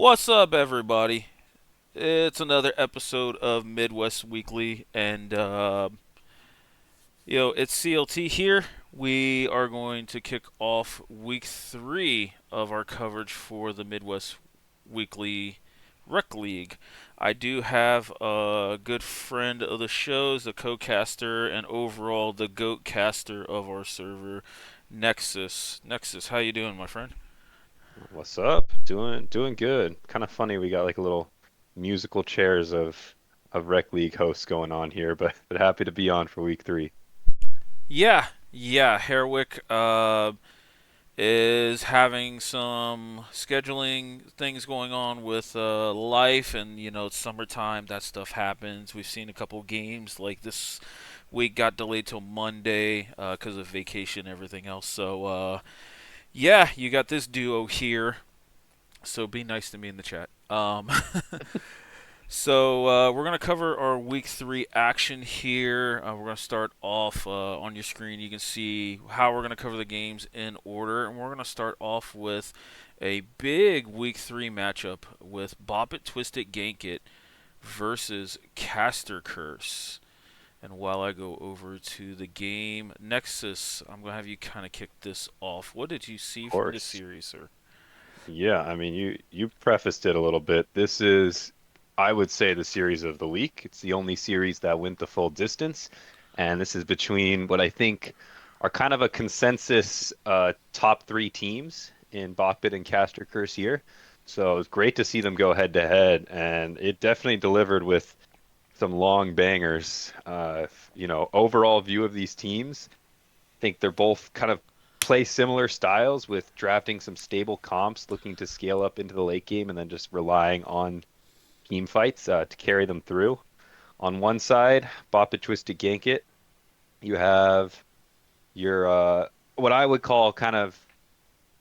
What's up, everybody? It's another episode of Midwest Weekly, and it's CLT here. We are going to kick off week 3 of our coverage for the Midwest Weekly Rec League. I do have a good friend of the shows, the co-caster, and overall the goat caster of our server, Nexis. Nexus, how you doing, my friend? What's up? Doing good. Kind of funny we got like a little musical chairs of Rec League hosts going on here, but happy to be on for week 3. Yeah. Herwick is having some scheduling things going on with life, and it's summertime. That stuff happens. We've seen a couple games like this week got delayed till Monday because of vacation and everything else. So yeah, you got this duo here. So be nice to me in the chat. So we're gonna cover our week 3 action here. We're gonna start off on your screen. You can see how we're gonna cover the games in order, and we're gonna start off with a big week 3 matchup with Bop It Twist It Gank It versus Caster Curse. And while I go over to the game, Nexus, I'm gonna have you kind of kick this off. What did you see Of from this course. series, sir? Yeah, I mean you prefaced it a little bit. This is I would say the series of the week. It's the only series that went the full distance, and this is between what I think are kind of a consensus top three teams in Botbit and Caster Curse here. So it was great to see them go head to head, and it definitely delivered with some long bangers. Overall view of these teams, I think they're both kind of play similar styles with drafting some stable comps, looking to scale up into the late game, and then just relying on team fights to carry them through. On one side, Bop it, Twist it, Gank it. You have your what I would call kind of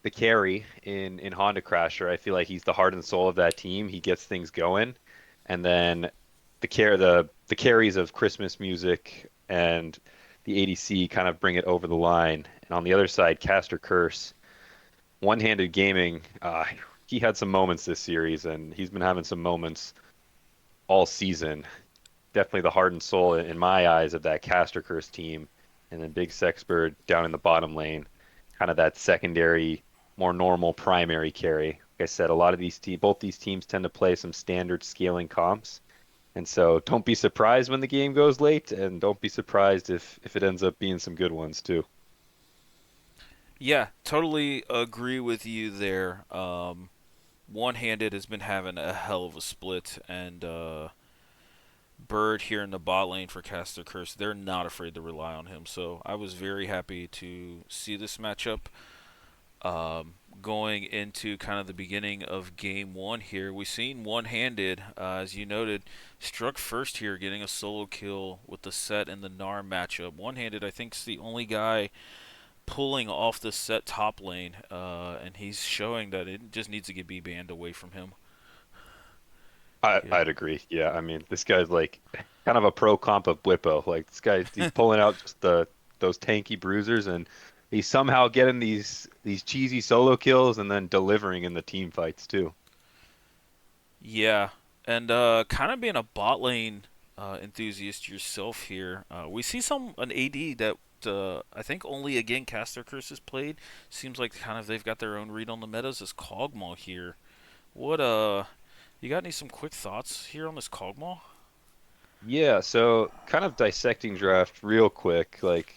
the carry in Honda Crasher. I feel like he's the heart and soul of that team. He gets things going, and then the carries of Christmas music and the ADC kind of bring it over the line. And on the other side, Caster Curse, one-handed gaming. He had some moments this series, and he's been having some moments all season. Definitely the heart and soul in my eyes of that Caster Curse team. And then Big Sexbird down in the bottom lane, kind of that secondary, more normal primary carry. Like I said, a lot of both these teams tend to play some standard scaling comps. And so don't be surprised when the game goes late, and don't be surprised if it ends up being some good ones too. Yeah, totally agree with you there. One Handed has been having a hell of a split, and Bird here in the bot lane for Caster Curse, they're not afraid to rely on him. So I was very happy to see this matchup. Going into kind of the beginning of game one here, we've seen One Handed, as you noted, struck first here, getting a solo kill with the set and the Gnar matchup. One Handed, I think, is the only guy pulling off the set top lane, and he's showing that it just needs to get B banned away from him. Yeah. I'd agree. Yeah, I mean, this guy's like kind of a pro comp of Blippo. Like this guy, he's pulling out just those tanky bruisers, and he's somehow getting these cheesy solo kills and then delivering in the team fights too. Yeah, and kind of being a bot lane enthusiast yourself here, we see an AD that I think only again Caster Curse has played. Seems like kind of they've got their own read on the metas as Kog'Maw here. What you got some quick thoughts here on this Kog'Maw? Yeah, so kind of dissecting draft real quick. Like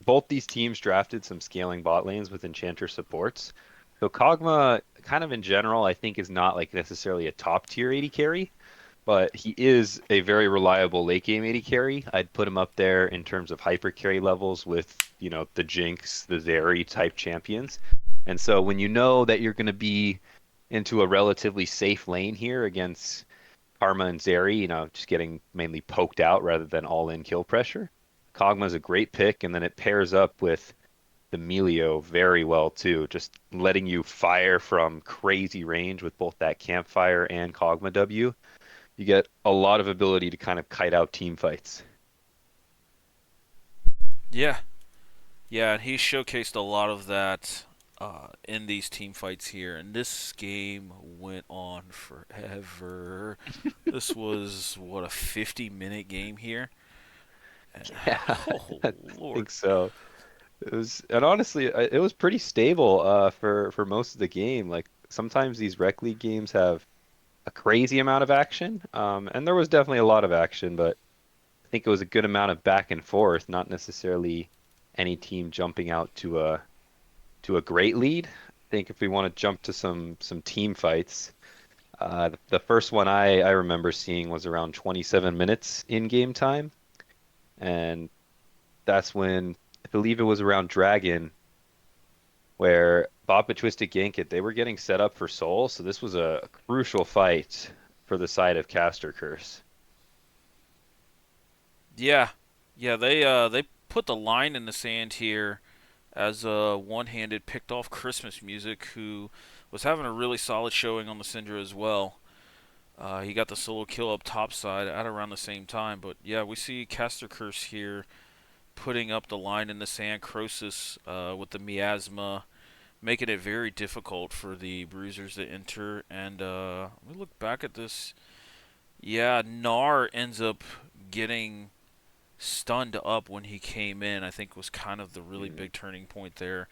both these teams drafted some scaling bot lanes with enchanter supports. So Kog'Maw, kind of in general, I think is not like necessarily a top tier AD carry, but he is a very reliable late game AD carry. I'd put him up there in terms of hyper carry levels with, the Jinx, the Zeri type champions. And so when you know that you're going to be into a relatively safe lane here against Karma and Zeri, just getting mainly poked out rather than all in kill pressure, Kog'Maw's a great pick, and then it pairs up with the Melio very well too, just letting you fire from crazy range with both that campfire and Kog'Maw W. You get a lot of ability to kind of kite out team fights. Yeah, yeah, and he showcased a lot of that in these team fights here, and this game went on forever. This was what, a 50-minute game here. Yeah, Oh I Lord. think so. It was, and honestly, it was pretty stable for most of the game. Like sometimes these rec league games have a crazy amount of action, and there was definitely a lot of action, but I think it was a good amount of back and forth, not necessarily any team jumping out to a great lead. I think if we want to jump to some team fights, the first one I remember seeing was around 27 minutes in game time, and that's when I believe it was around Dragon where Bop and Twisted Gankit they were getting set up for Soul, so this was a crucial fight for the side of Caster Curse. Yeah, yeah. They put the line in the sand here as one-handed picked off Christmas Music, who was having a really solid showing on the Syndra as well. He got the solo kill up topside at around the same time, but yeah, we see Caster Curse here putting up the line in the sand. Crosus with the miasma, making it very difficult for the bruisers to enter. And let me look back at this. Yeah, Nar ends up getting stunned up when he came in. I think was kind of the really Mm. big turning point there.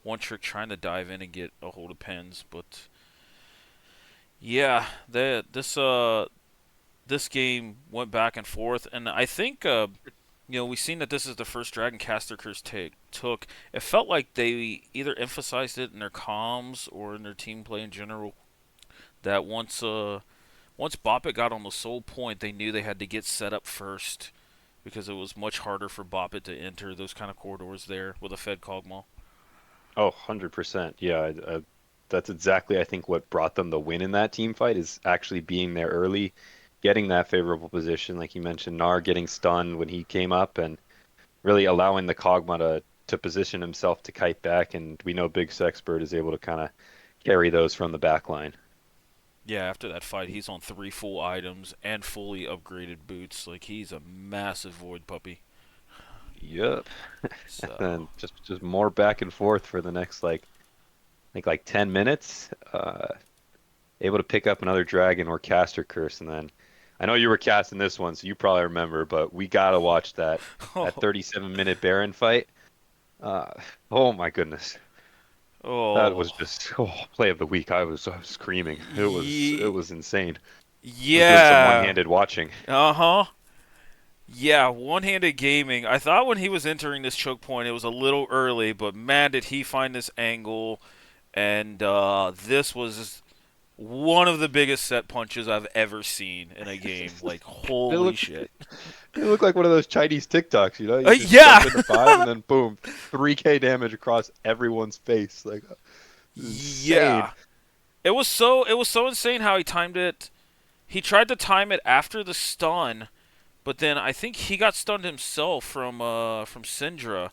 One Trick trying to dive in and get a hold of Pens, but yeah, this game went back and forth, and I think we've seen that this is the first Dragon Caster Curse take took. It felt like they either emphasized it in their comms or in their team play in general that once Boppet got on the soul point, they knew they had to get set up first because it was much harder for Boppet to enter those kind of corridors there with a Fed Kog'Maw. Oh, 100%. Yeah, that's exactly I think what brought them the win in that team fight is actually being there early, getting that favorable position, like you mentioned, Nar getting stunned when he came up and really allowing the Kog'Maw to position himself to kite back, and we know Big Sexpert is able to kind of carry those from the back line. Yeah, after that fight, he's on 3 full items and fully upgraded boots. Like he's a massive void puppy. Yep. And So, then just more back and forth for the next I think like 10 minutes. Able to pick up another dragon or caster curse, and then I know you were casting this one, so you probably remember, but we gotta watch that 37-minute Baron fight. Uh, oh my goodness. That was oh, just play of the week. I was screaming. It was insane. I was doing some yeah, one-handed watching. uh huh. Yeah, one-handed gaming. I thought when he was entering this choke point, it was a little early, but man, did he find this angle! And this was one of the biggest set punches I've ever seen in a game. Like, It holy looked shit! it looked like one of those Chinese TikToks, you know? You just Yeah, jump into five and then boom, 3K damage across everyone's face. Like insane. yeah. It was so insane how he timed it. He tried to time it after the stun, but then I think he got stunned himself from Syndra.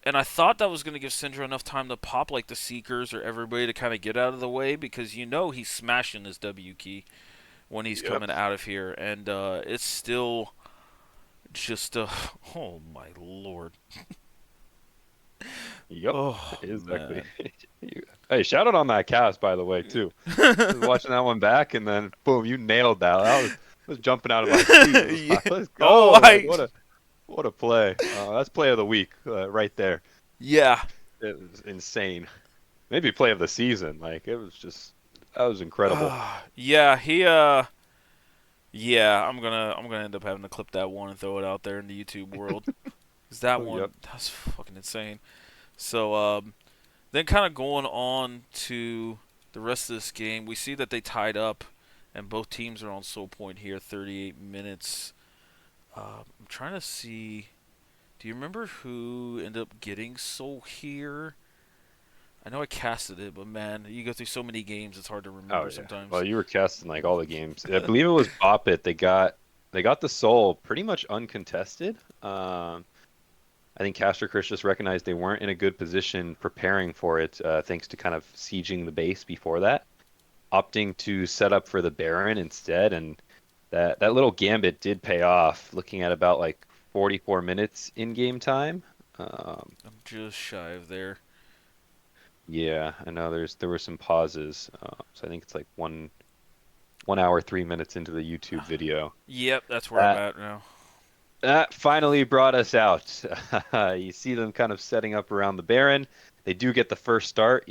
And I thought that was going to give Syndra enough time to pop like the Seekers or everybody to kind of get out of the way because he's smashing his W key when he's Yep. coming out of here, and it's still just oh my lord, Yep. oh Exactly. man. Hey, shout out on that cast, by the way, too. I was watching that one back, and then boom, you nailed that. I was jumping out of my seat. I was Yeah. like, let's Oh, go! Like I what a play. That's play of the week right there. yeah. It was insane. Maybe play of the season. Like it was just that was incredible. Yeah, yeah, I'm gonna end up having to clip that one and throw it out there in the YouTube world. 'Cause that Oh, yep. one, that's fucking insane. So, then kind of going on to the rest of this game, we see that they tied up, and both teams are on soul point here, 38 minutes. I'm trying to see. Do you remember who ended up getting soul here? I know I casted it, but man, you go through so many games, it's hard to Oh remember yeah. Well, sometimes. you were casting like all the games. I believe it was Bop It. They got the soul pretty much uncontested. I think Castor Chris just recognized they weren't in a good position preparing for it, thanks to kind of sieging the base before that, opting to set up for the Baron instead, and that little gambit did pay off. Looking at about like 44 minutes in game time. Um, I'm just shy of there. Yeah, I know there were some pauses. So I think it's like 1 hour 3 minutes into the YouTube video. Yep, that's where I'm That at now. that finally brought us out. You see them kind of setting up around the Baron. They do get the first start.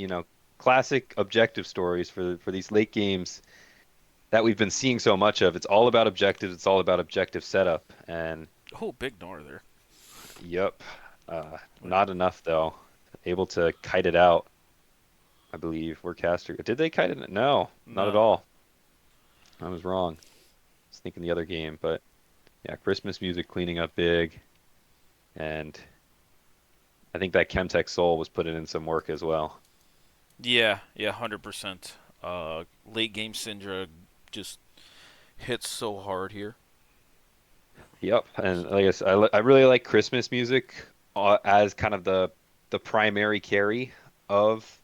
Classic objective stories for these late games that we've been seeing so much of. It's all about objectives. It's all about objective setup. And Oh, big Nor there. yep, Wait, not enough though. Able to kite it out, I believe. Where caster did they kite it? No, not at no. all. I was wrong. I was thinking the other game, but yeah, Christmas music cleaning up big, and I think that Chemtech Soul was putting in some work as well. Yeah, yeah, 100%. Late game Syndra just hits so hard here. Yep, and like I said, I really like Christmas music as kind of the primary carry of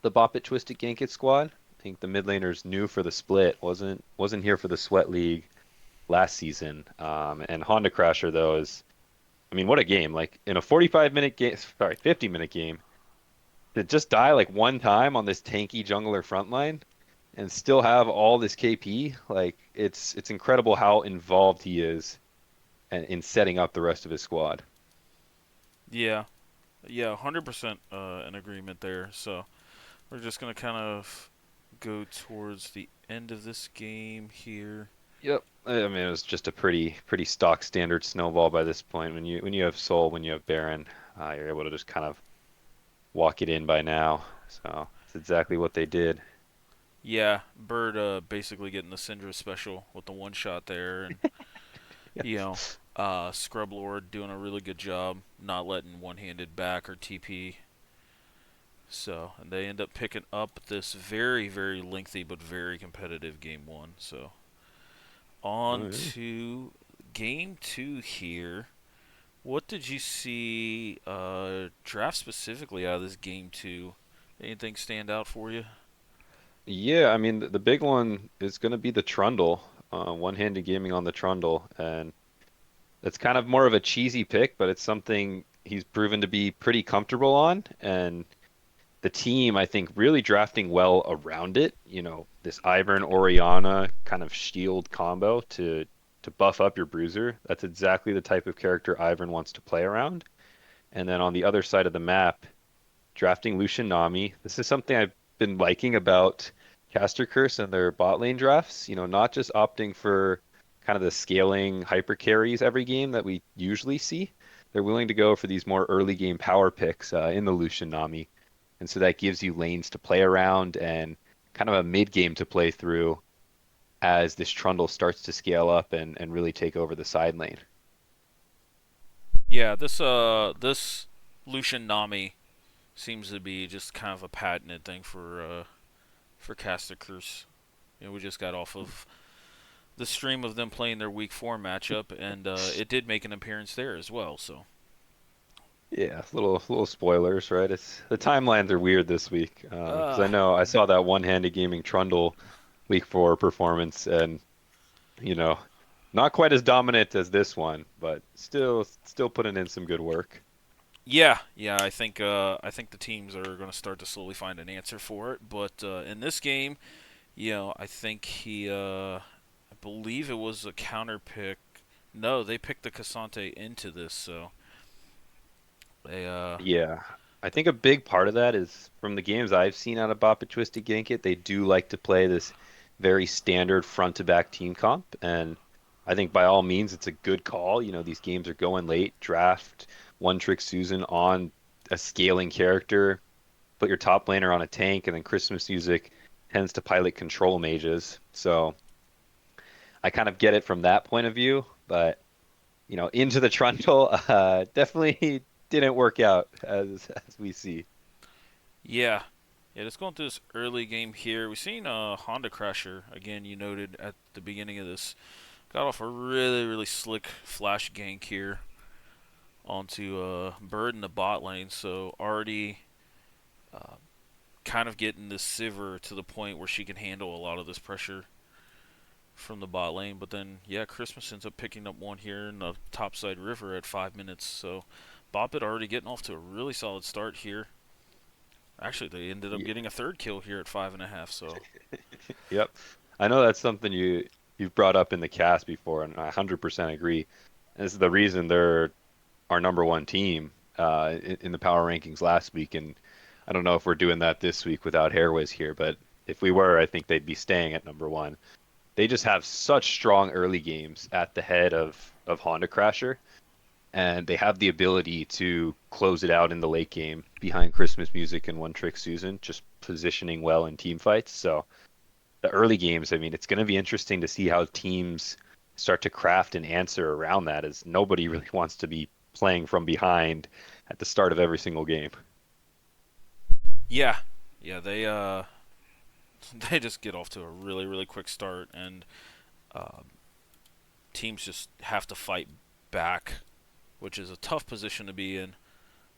the Bop It Twisted Gank It squad. I think the mid laners new for the split wasn't here for the Sweat League last season. And Honda Crasher though is, I mean, what a game! Like in a 45-minute game, sorry, 50-minute game, to just die like one time on this tanky jungler frontline and still have all this KP, like it's incredible how involved he is in setting up the rest of his squad. Yeah, yeah, 100% in agreement there. So we're just going to kind of go towards the end of this game here. Yep. I mean, it was just a pretty stock standard snowball by this point. When you have Soul, when you have Baron, you're able to just kind of walk it in by now. So it's exactly what they did. Yeah, Bird basically getting the Syndra special with the one shot there, and you know, Scrub Lord doing a really good job not letting one handed back or TP. So, and they end up picking up this very, very lengthy but very competitive game one. So, Oh, on yeah. to game two here. What did you see draft specifically out of this game two? Anything stand out for you? Yeah, I mean the big one is going to be the Trundle, one-handed gaming on the Trundle, and it's kind of more of a cheesy pick, but it's something he's proven to be pretty comfortable on, and the team, I think, really drafting well around it. This Ivern Oriana kind of shield combo to buff up your bruiser. That's exactly the type of character Ivern wants to play around. And then on the other side of the map, drafting Lucian Nami. This is something I've been liking about Caster Curse and their bot lane drafts. Not just opting for kind of the scaling hyper carries every game that we usually see. They're willing to go for these more early game power picks in the Lucian Nami. And so that gives you lanes to play around and kind of a mid game to play through as this Trundle starts to scale up and really take over the side lane. Yeah, this Lucian Nami seems to be just kind of a patented thing for Caster Curse. We just got off of the stream of them playing their Week 4 matchup, and it did make an appearance there as well. So, Yeah, little spoilers, right? It's the timelines are weird this week because I uh, know I saw that one-handed gaming Trundle week 4 performance, and you know, not quite as dominant as this one, but still putting in some good work. yeah, yeah, I think the teams are going to start to slowly find an answer for it. But in this game, I think I believe it was a counter pick. No, they picked the Cassante into this, so they. Yeah, I think a big part of that is from the games I've seen out of Boppa Twisted Ginkit, they do like to play this very standard front to back team comp, and I think by all means it's a good call. These games are going late, draft one trick Susan on a scaling character, put your top laner on a tank, and then Christmas music tends to pilot control mages. So I kind of get it from that point of view, but into the Trundle, definitely didn't work out as we see. Yeah. Yeah, let's go into this early game here. We've seen Honda Crasher, again, you noted at the beginning of this. Got off a really, really slick flash gank here onto Bird in the bot lane. So already uh, kind of getting this Sivir to the point where she can handle a lot of this pressure from the bot lane. But then, yeah, Christmas ends up picking up one here in the topside river at 5 minutes. So Boppet already getting off to a really solid start here. Actually, they ended up Y- getting a third kill here at 5.5. So Yep. I know that's something you've brought up in the cast before, and I 100% agree. This is the reason they're our number one team in the power rankings last week, and I don't know if we're doing that this week without Hairways here, but if we were, I think they'd be staying at number one. They just have such strong early games at the head of Honda Crasher, and they have the ability to close it out in the late game behind Christmas Music and One Trick Susan, just positioning well in team fights. So the early games, I mean, it's going to be interesting to see how teams start to craft an answer around that, as nobody really wants to be playing from behind at the start of every single game. yeah, yeah, they they just get off to a really quick start, and uh, teams just have to fight back, which is a tough position to be in,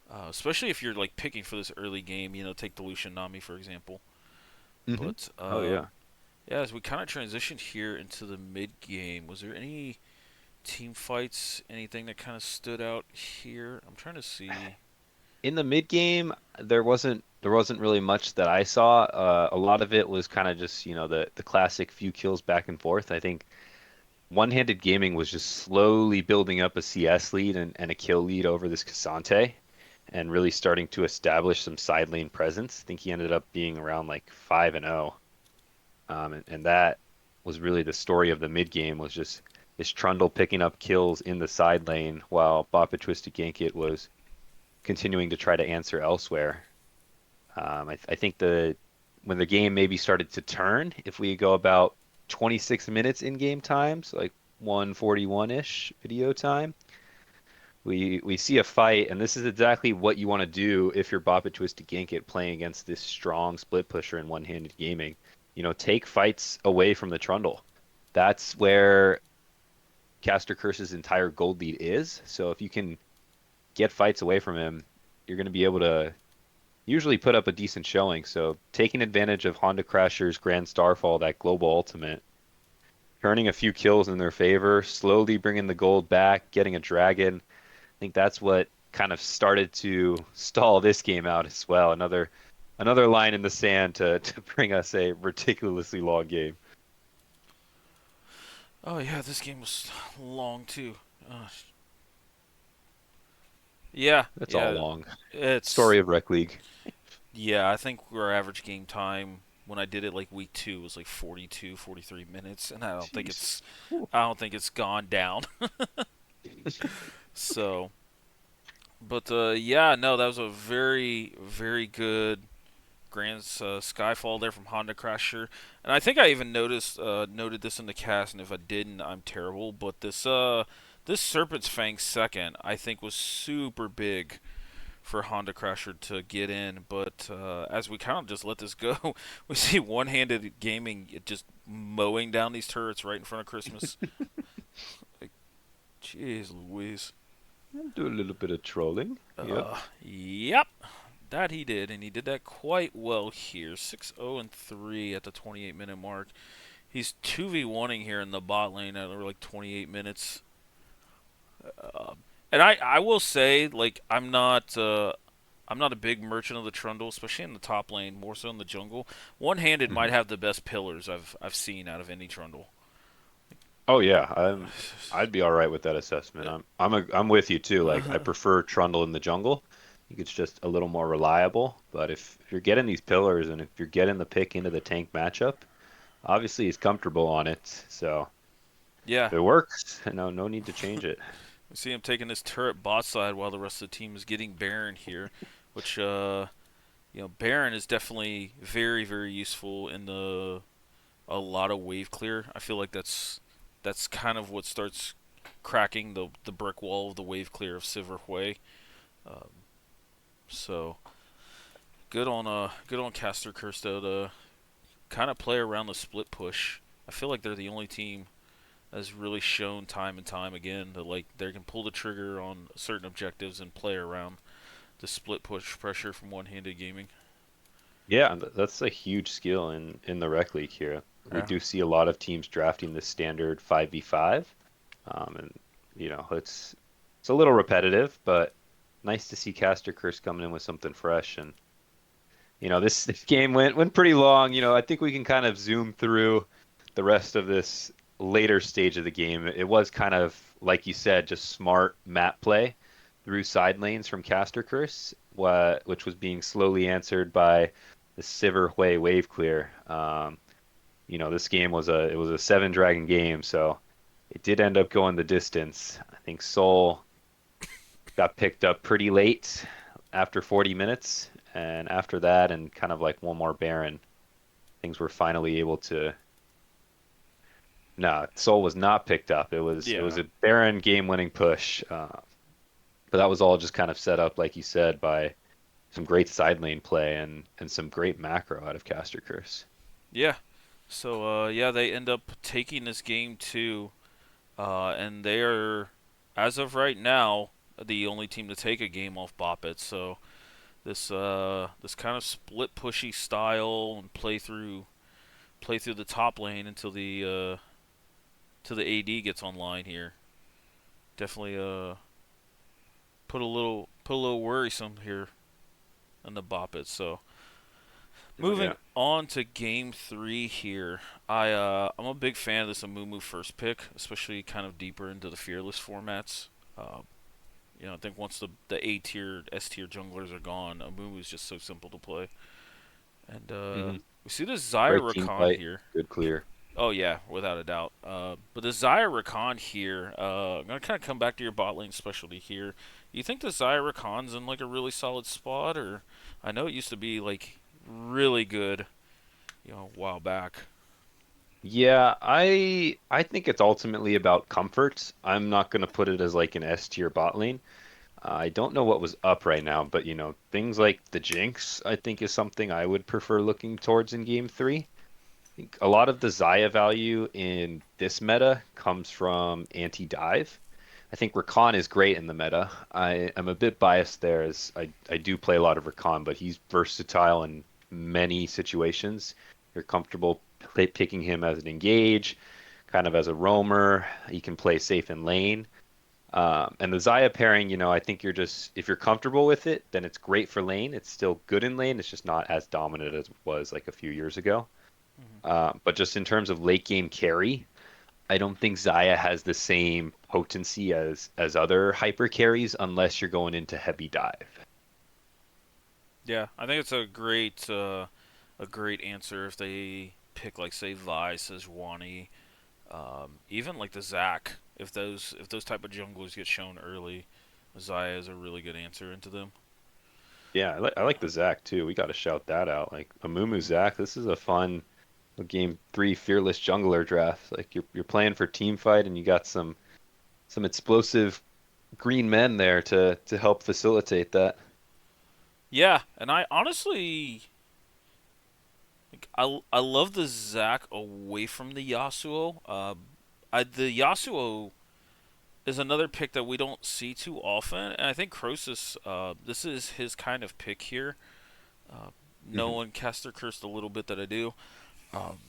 especially if you're like picking for this early game. Take the Lucian Nami for example. Hmm. But Oh yeah. yeah, as we kind of transitioned here into the mid game, was there any team fights, anything that kind of stood out here? I'm trying to see. In the mid game, there wasn't really much that I saw. A lot of it was kind of just, the classic few kills back and forth. I think one-handed gaming was just slowly building up a CS lead and a kill lead over this Cassante and really starting to establish some side lane presence. I think he ended up being around like 5-0. And that was really the story of the mid game was just this Trundle picking up kills in the side lane while Boppa Twisted Gankit was continuing to try to answer elsewhere. I think the when the game maybe started to turn, if we go about 26 minutes in game times, like 141-ish video time, we see a fight, and this is exactly what you want to do if you're Boppa Twisted Gankit playing against this strong split pusher in one-handed gaming. Take fights away from the Trundle. That's where Caster Curse's entire gold lead is. So if you can get fights away from him, you're going to be able to usually put up a decent showing. So taking advantage of Honda Crasher's Grand Starfall, that global ultimate, turning a few kills in their favor, slowly bringing the gold back, getting a dragon. I think that's what kind of started to stall this game out as well. Another line in the sand to bring us a ridiculously long game. Oh yeah, this game was long too. Uh, yeah, That's all yeah, long. it's Story of Rec League. yeah. I think our average game time when I did it like week two was like 42, 43 minutes, and Jeez. Whew. I don't think it's gone down. So, but yeah, no, that was a very good Grand Skyfall there from Honda Crasher, and I think I even noted this in the cast, and if I didn't, I'm terrible. But this Serpent's Fang second, I think, was super big for Honda Crasher to get in. But as we kind of just let this go, we see one-handed gaming just mowing down these turrets right in front of Christmas. Like, jeez Louise. Do a little bit of trolling. Yep. Yep. That he did, and he did that quite well here. 6-0-3 at the 28-minute mark. He's 2v1ing here in the bot lane at like 28 minutes. Uh, and I will say, like, I'm not a big merchant of the Trundle, especially in the top lane, more so in the jungle. One-handed might Mhm. have the best pillars I've seen out of any Trundle. Oh yeah, I'd be all right with that assessment. I'm with you too. Like I prefer Trundle in the jungle. I think it's just a little more reliable. But if you're getting these pillars and if you're getting the pick into the tank matchup, obviously he's comfortable on it. So Yeah, if it works, no need to change it. we see him taking this turret bot side while the rest of the team is getting Baron here, which Baron is definitely very useful in the a lot of wave clear. I feel like that's kind of what starts cracking the brick wall of the wave clear of Silver Hui. Um, so good on Caster Kirsto to kind of play around the split push. I feel like they're the only team that's really shown time and time again that like they can pull the trigger on certain objectives and play around the split push pressure from one-handed gaming. Yeah, and that's a huge skill in the rec league here. We Yeah. do see a lot of teams drafting the standard 5v5. And it's a little repetitive, but nice to see Caster Curse coming in with something fresh and This game went pretty long. I think we can kind of zoom through the rest of this later stage of the game. It was kind of like you said, just smart map play through side lanes from Caster Curse, which was being slowly answered by the Sivir Hui wave clear. This game was a seven dragon game, so it did end up going the distance. I think Soul got picked up pretty late after 40 minutes, and after that, and kind of like one more Baron, things were finally able to. No, Soul was not picked up. It was Yeah. a Baron game-winning push, but that was all just kind of set up, like you said, by some great side lane play and some great macro out of Caster Curse. Yeah. So yeah, they end up taking this game too, and they are, as of right now, the only team to take a game off Boppet. So this kind of split pushy style and play through the top lane until the till the AD gets online here. Definitely put a little worrisome here in the Boppet. So Oh moving yeah. on to game three here. I'm a big fan of this Amumu first pick, especially kind of deeper into the fearless formats. Uh, I think once the A tier, S tier junglers are gone, Amumu is just so simple to play. And hmm we see the Great team Zyra fight. here. Good clear. Oh yeah, without a doubt. But the Zyra here, I'm gonna kind of come back to your bot lane specialty here. You think the Zyra in like a really solid spot, or I know it used to be like really good, a while back. Yeah, I think it's ultimately about comfort. I'm not going to put it as like an S tier bot lane. I don't know what was up right now, but things like the Jinx, I think is something I would prefer looking towards in game three. I think a lot of the Xayah value in this meta comes from anti-dive. I think Rakan is great in the meta. I am a bit biased there as I do play a lot of Rakan, but he's versatile in many situations. You're comfortable picking him as an engage, kind of as a roamer. He can play safe in lane. And the Xayah pairing, I think if you're comfortable with it, then it's great for lane. It's still good in lane. It's just not as dominant as it was like a few years ago. Hmm. But just in terms of late game carry, I don't think Xayah has the same potency as other hyper carries unless you're going into heavy dive. Yeah, I think it's a great answer if they pick like say Vi, Sejuani, even like the Zac. If those type of junglers get shown early, Zaya is a really good answer into them. Yeah, I like the Zac too. We got to shout that out. Like Amumu Hmm. Zac, this is a fun game three fearless jungler draft. Like you're playing for team fight and you got some explosive green men there to help facilitate that. Yeah, and I honestly, I love the Zac away from the Yasuo. The Yasuo is another pick that we don't see too often, and I think Croesus, this is his kind of pick here. Uh, hmm Knowing Caster Cursed a little bit that I do, um,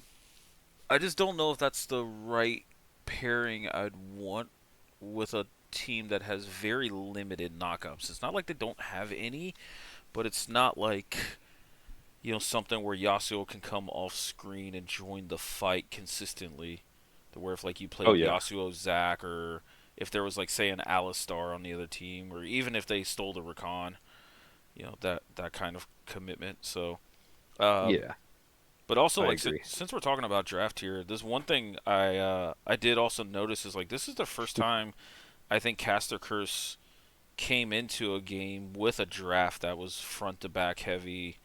I just don't know if that's the right pairing I'd want with a team that has very limited knockups. It's not like they don't have any, but it's not like something where Yasuo can come off screen and join the fight consistently. To where if like you Oh played yeah, Yasuo Zac, or if there was like say an Alistar on the other team, or even if they stole the Rakan, that kind of commitment. So, um, yeah, but also I like agree. since we're talking about draft here, there's one thing I did also notice is like this is the first time I think Caster Curse came into a game with a draft that was front to back heavy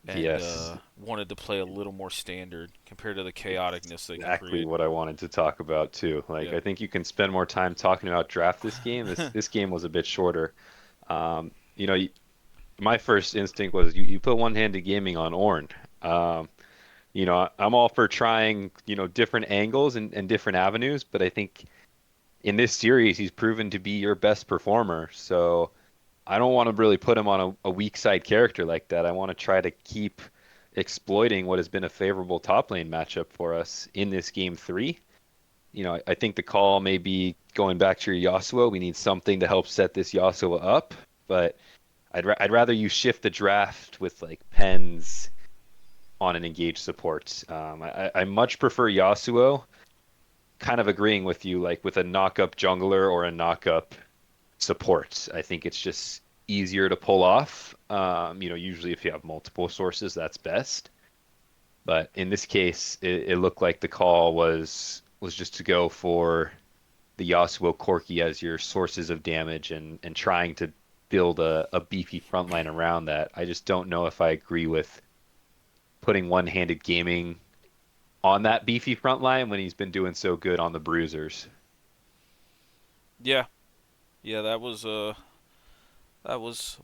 and Yes, wanted to play a little more standard compared to the it's chaoticness they can exactly create. what I wanted to talk about too. Like Yeah. I think you can spend more time talking about draft this game. This game was a bit shorter. Um, you know, my first instinct was you put one-handed gaming on Ornn. Um, I'm all for trying, different angles and different avenues, but I think in this series he's proven to be your best performer. So I don't want to really put him on a weak side character like that. I want to try to keep exploiting what has been a favorable top lane matchup for us in this game three. I think the call may be going back to your Yasuo. We need something to help set this Yasuo up, but I'd rather you shift the draft with like pens on an engaged support. I much prefer Yasuo. Kind of agreeing with you, like with a knock-up jungler or a knock-up support. I think it's just easier to pull off. Usually if you have multiple sources, that's best. But in this case, it looked like the call was just to go for the Yasuo Corki as your sources of damage and trying to build a beefy front line around that. I just don't know if I agree with putting one-handed gaming on that beefy front line when he's been doing so good on the bruisers. Yeah, yeah, that was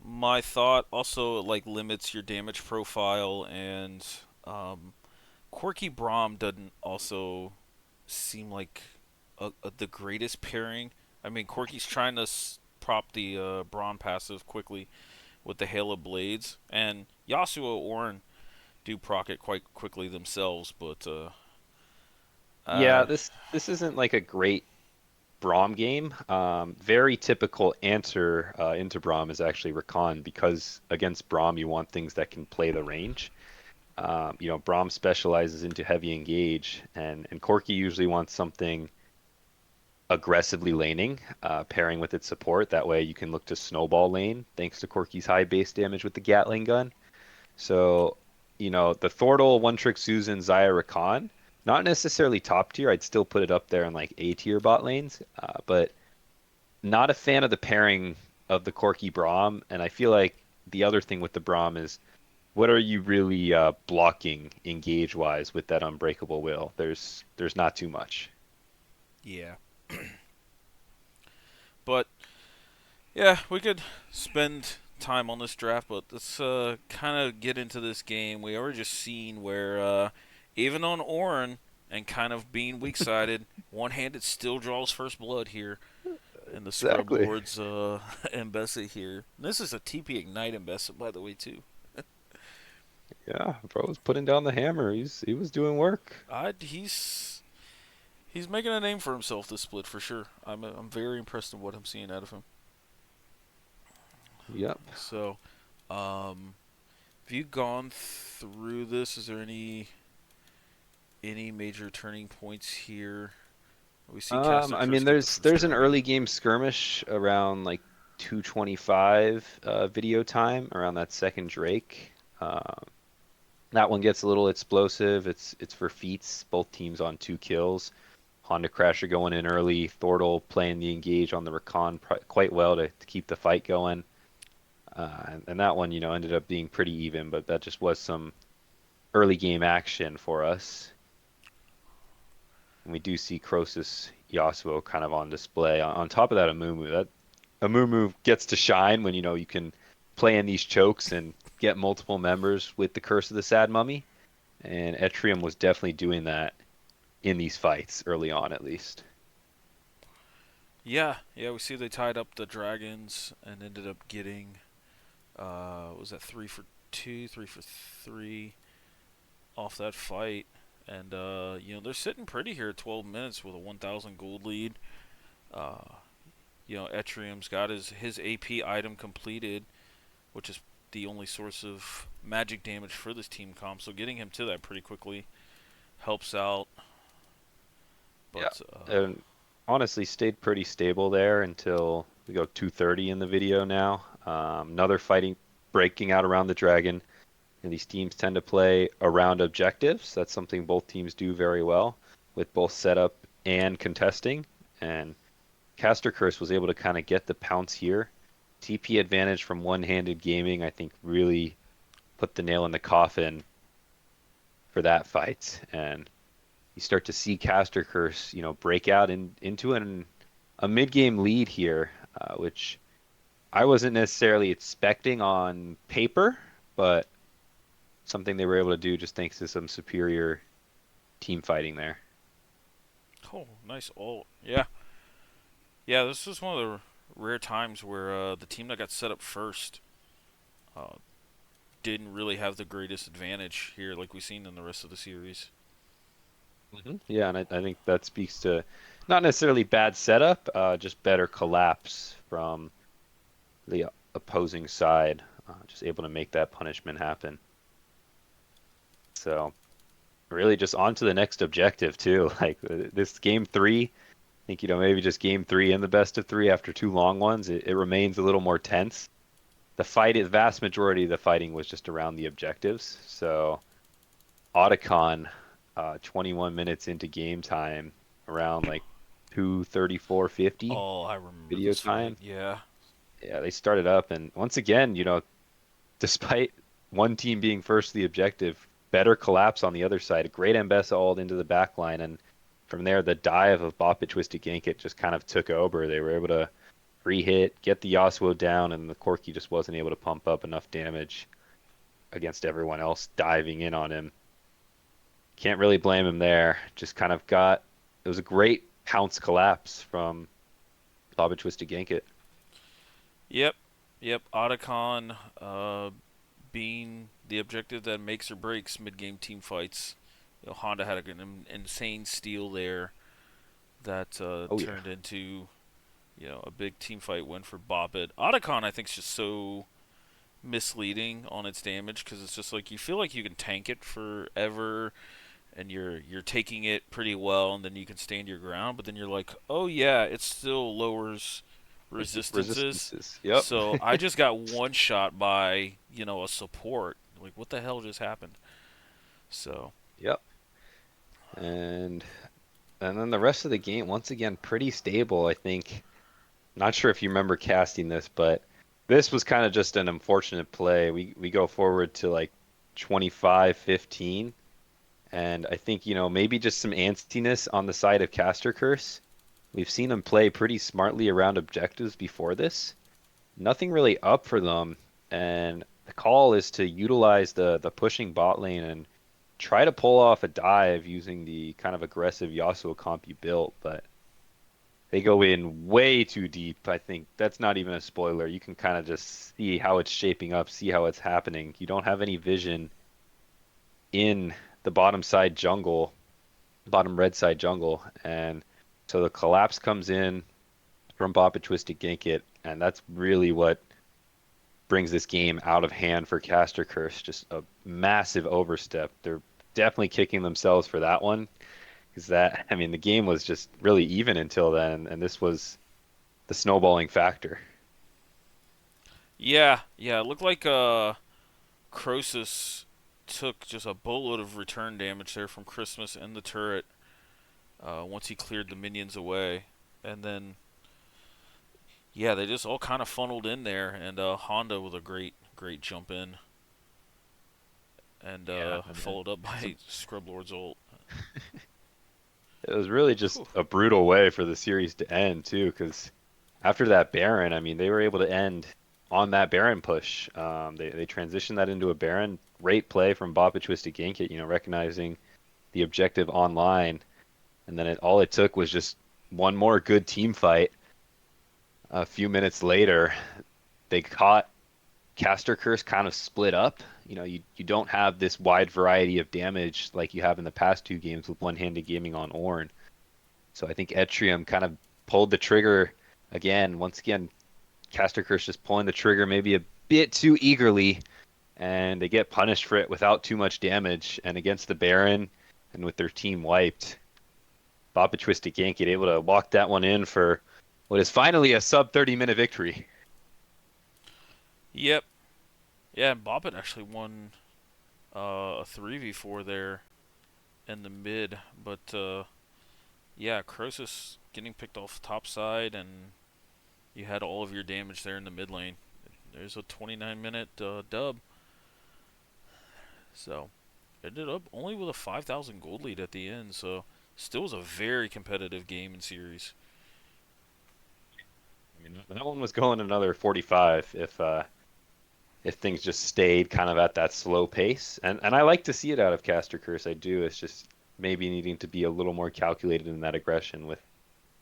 my thought. Also, it like limits your damage profile, and Quirky Braum doesn't also seem like the greatest pairing. I mean, Quirky's trying to prop the Braum passive quickly with the Hail of Blades, and Yasuo Orin do proc it quite quickly themselves, but Yeah, uh, this isn't like a great Braum game. Very typical answer into Braum is actually Rakan because against Braum you want things that can play the range. Braum specializes into heavy engage, and Corki usually wants something aggressively laning, pairing with its support. That way you can look to snowball lane thanks to Corki's high base damage with the Gatling gun. So, the Thordle, One Trick Susan, Xayah Rakan, not necessarily top tier. I'd still put it up there in like A tier bot lanes, but not a fan of the pairing of the Corki Braum. And I feel like the other thing with the Braum is what are you really blocking engage wise with that Unbreakable Will? There's not too much. yeah. But yeah, we could spend time on this draft, but let's kind of get into this game. We already just seen where even on Orin and kind of being weak sided, one handed still draws first blood here in the Scrub Exactly. Lords Embessa here. This is a TP Ignite Embessa, by the way, too. Yeah, bro was putting down the hammer. He was doing work. He's making a name for himself this split for sure. I'm very impressed with what I'm seeing out of him. Yep. So, um, have you gone through this? Is there any major turning points here? We see Caster I Curse mean, get the first there's an early dragon. game skirmish around like 225 video time around that second Drake. That one gets a little explosive. It's for feats. Both teams on 2 kills. Honda Crasher going in early. Thordle playing the engage on the Rakan quite well to keep the fight going. And that one, ended up being pretty even, but that just was some early game action for us. And we do see Crosus Yasuo kind of on display. On top of that, Amumu gets to shine when you can play in these chokes and get multiple members with the Curse of the Sad Mummy. And Etrium was definitely doing that in these fights early on, at least. Yeah, yeah. We see they tied up the dragons and ended up getting was that 3 for 2, 3 for 3 off that fight. And they're sitting pretty here at 12 minutes with a 1,000 gold lead. Uh, Etrium's got his AP item completed, which is the only source of magic damage for this team comp. So getting him to that pretty quickly helps out. Yeah. But And honestly, stayed pretty stable there until we go 230 in the video now. Another fighting breaking out around the dragon. And these teams tend to play around objectives. That's something both teams do very well with both setup and contesting. And Caster Curse was able to kind of get the pounce here. TP advantage from one-handed gaming, I think, really put the nail in the coffin for that fight. And you start to see Caster Curse, break out into a mid-game lead here, which I wasn't necessarily expecting on paper, but something they were able to do just thanks to some superior team fighting there. oh, nice ult. Yeah, yeah. This is one of the rare times where the team that got set up first uh, didn't really have the greatest advantage here, like we've seen in the rest of the series. Yeah, and I think that speaks to not necessarily bad setup, just better collapse from the opposing side, just able to make that punishment happen. So really just on to the next objective too. Like this game three, I think, maybe just game three in the best of three after two long ones, it remains a little more tense. The vast majority of the fighting was just around the objectives. So Otacon, 21 minutes into game time, around like 2:34:50 Oh, I remember video this fight. time. Yeah. Yeah, they started up, and once again, despite one team being first to the objective, better collapse on the other side. A great Mbessa ult into the back line, and from there, the dive of Bop It Twisted Gankit just kind of took over. They were able to re-hit, get the Yasuo down, and the Corki just wasn't able to pump up enough damage against everyone else diving in on him. Can't really blame him there. Just kind of it was a great pounce collapse from Bop It Twisted Gankit. Yep. Yep. Otacon being the objective that makes or breaks mid-game team fights. Honda had an insane steal there that Oh yeah. turned into a big team fight win for Bobbit. Otacon, I think, is just so misleading on its damage because it's just like you feel like you can tank it forever and you're taking it pretty well and then you can stand your ground, but then you're like, oh yeah, it still lowers resistances. Resistances. Yep. So I just got one shot by a support. Like what the hell just happened? So Yep. And And then the rest of the game, once again, pretty stable, I think. Not sure if you remember casting this, but this was kind of just an unfortunate play. We go forward to like 25-15, and I think, maybe just some antsiness on the side of Caster Curse. We've seen him play pretty smartly around objectives before this. Nothing really up for them, and the call is to utilize the pushing bot lane and try to pull off a dive using the kind of aggressive Yasuo comp you built, but they go in way too deep. I think that's not even a spoiler. You can kind of just see how it's shaping up, see how it's happening. You don't have any vision in the bottom side jungle, bottom red side jungle, and so the collapse comes in from Boppa Twisted Ginkit, and that's really what brings this game out of hand for Caster Curse. Just a massive overstep. They're definitely kicking themselves for that one. Because I mean, the game was just really even until then, and this was the snowballing factor. yeah, yeah, it looked like Croesus took just a boatload of return damage there from Christmas and the turret once he cleared the minions away, and then yeah, they just all kind of funneled in there, and Honda with a great jump in, and Yeah, I mean, followed up it's a, by Scrublord's ult. it was really just Whew. a brutal way for the series to end too, because after that Baron, I mean, they were able to end on that Baron push. They transitioned that into a Baron. Great play from Boppa Twisted Ginkit, recognizing the objective online, and then all it took was just one more good team fight. A few minutes later, they caught Caster Curse kind of split up. You don't have this wide variety of damage like you have in the past two games with one-handed gaming on Ornn. So I think Etrium kind of pulled the trigger again. Once again, Caster Curse just pulling the trigger maybe a bit too eagerly, and they get punished for it without too much damage. And against the Baron, and with their team wiped, Boppa Twisted Gank able to walk that one in for what is finally a sub 30-minute victory. Yep, yeah, and Bobbit actually won a 3v4 there in the mid, but yeah, Croesus getting picked off top side, and you had all of your damage there in the mid lane. There's a 29-minute dub. So ended up only with a 5,000 gold lead at the end. So still was a very competitive game and series. I mean, that one was going another 45 if things just stayed kind of at that slow pace. And I like to see it out of Caster Curse. I do. It's just maybe needing to be a little more calculated in that aggression with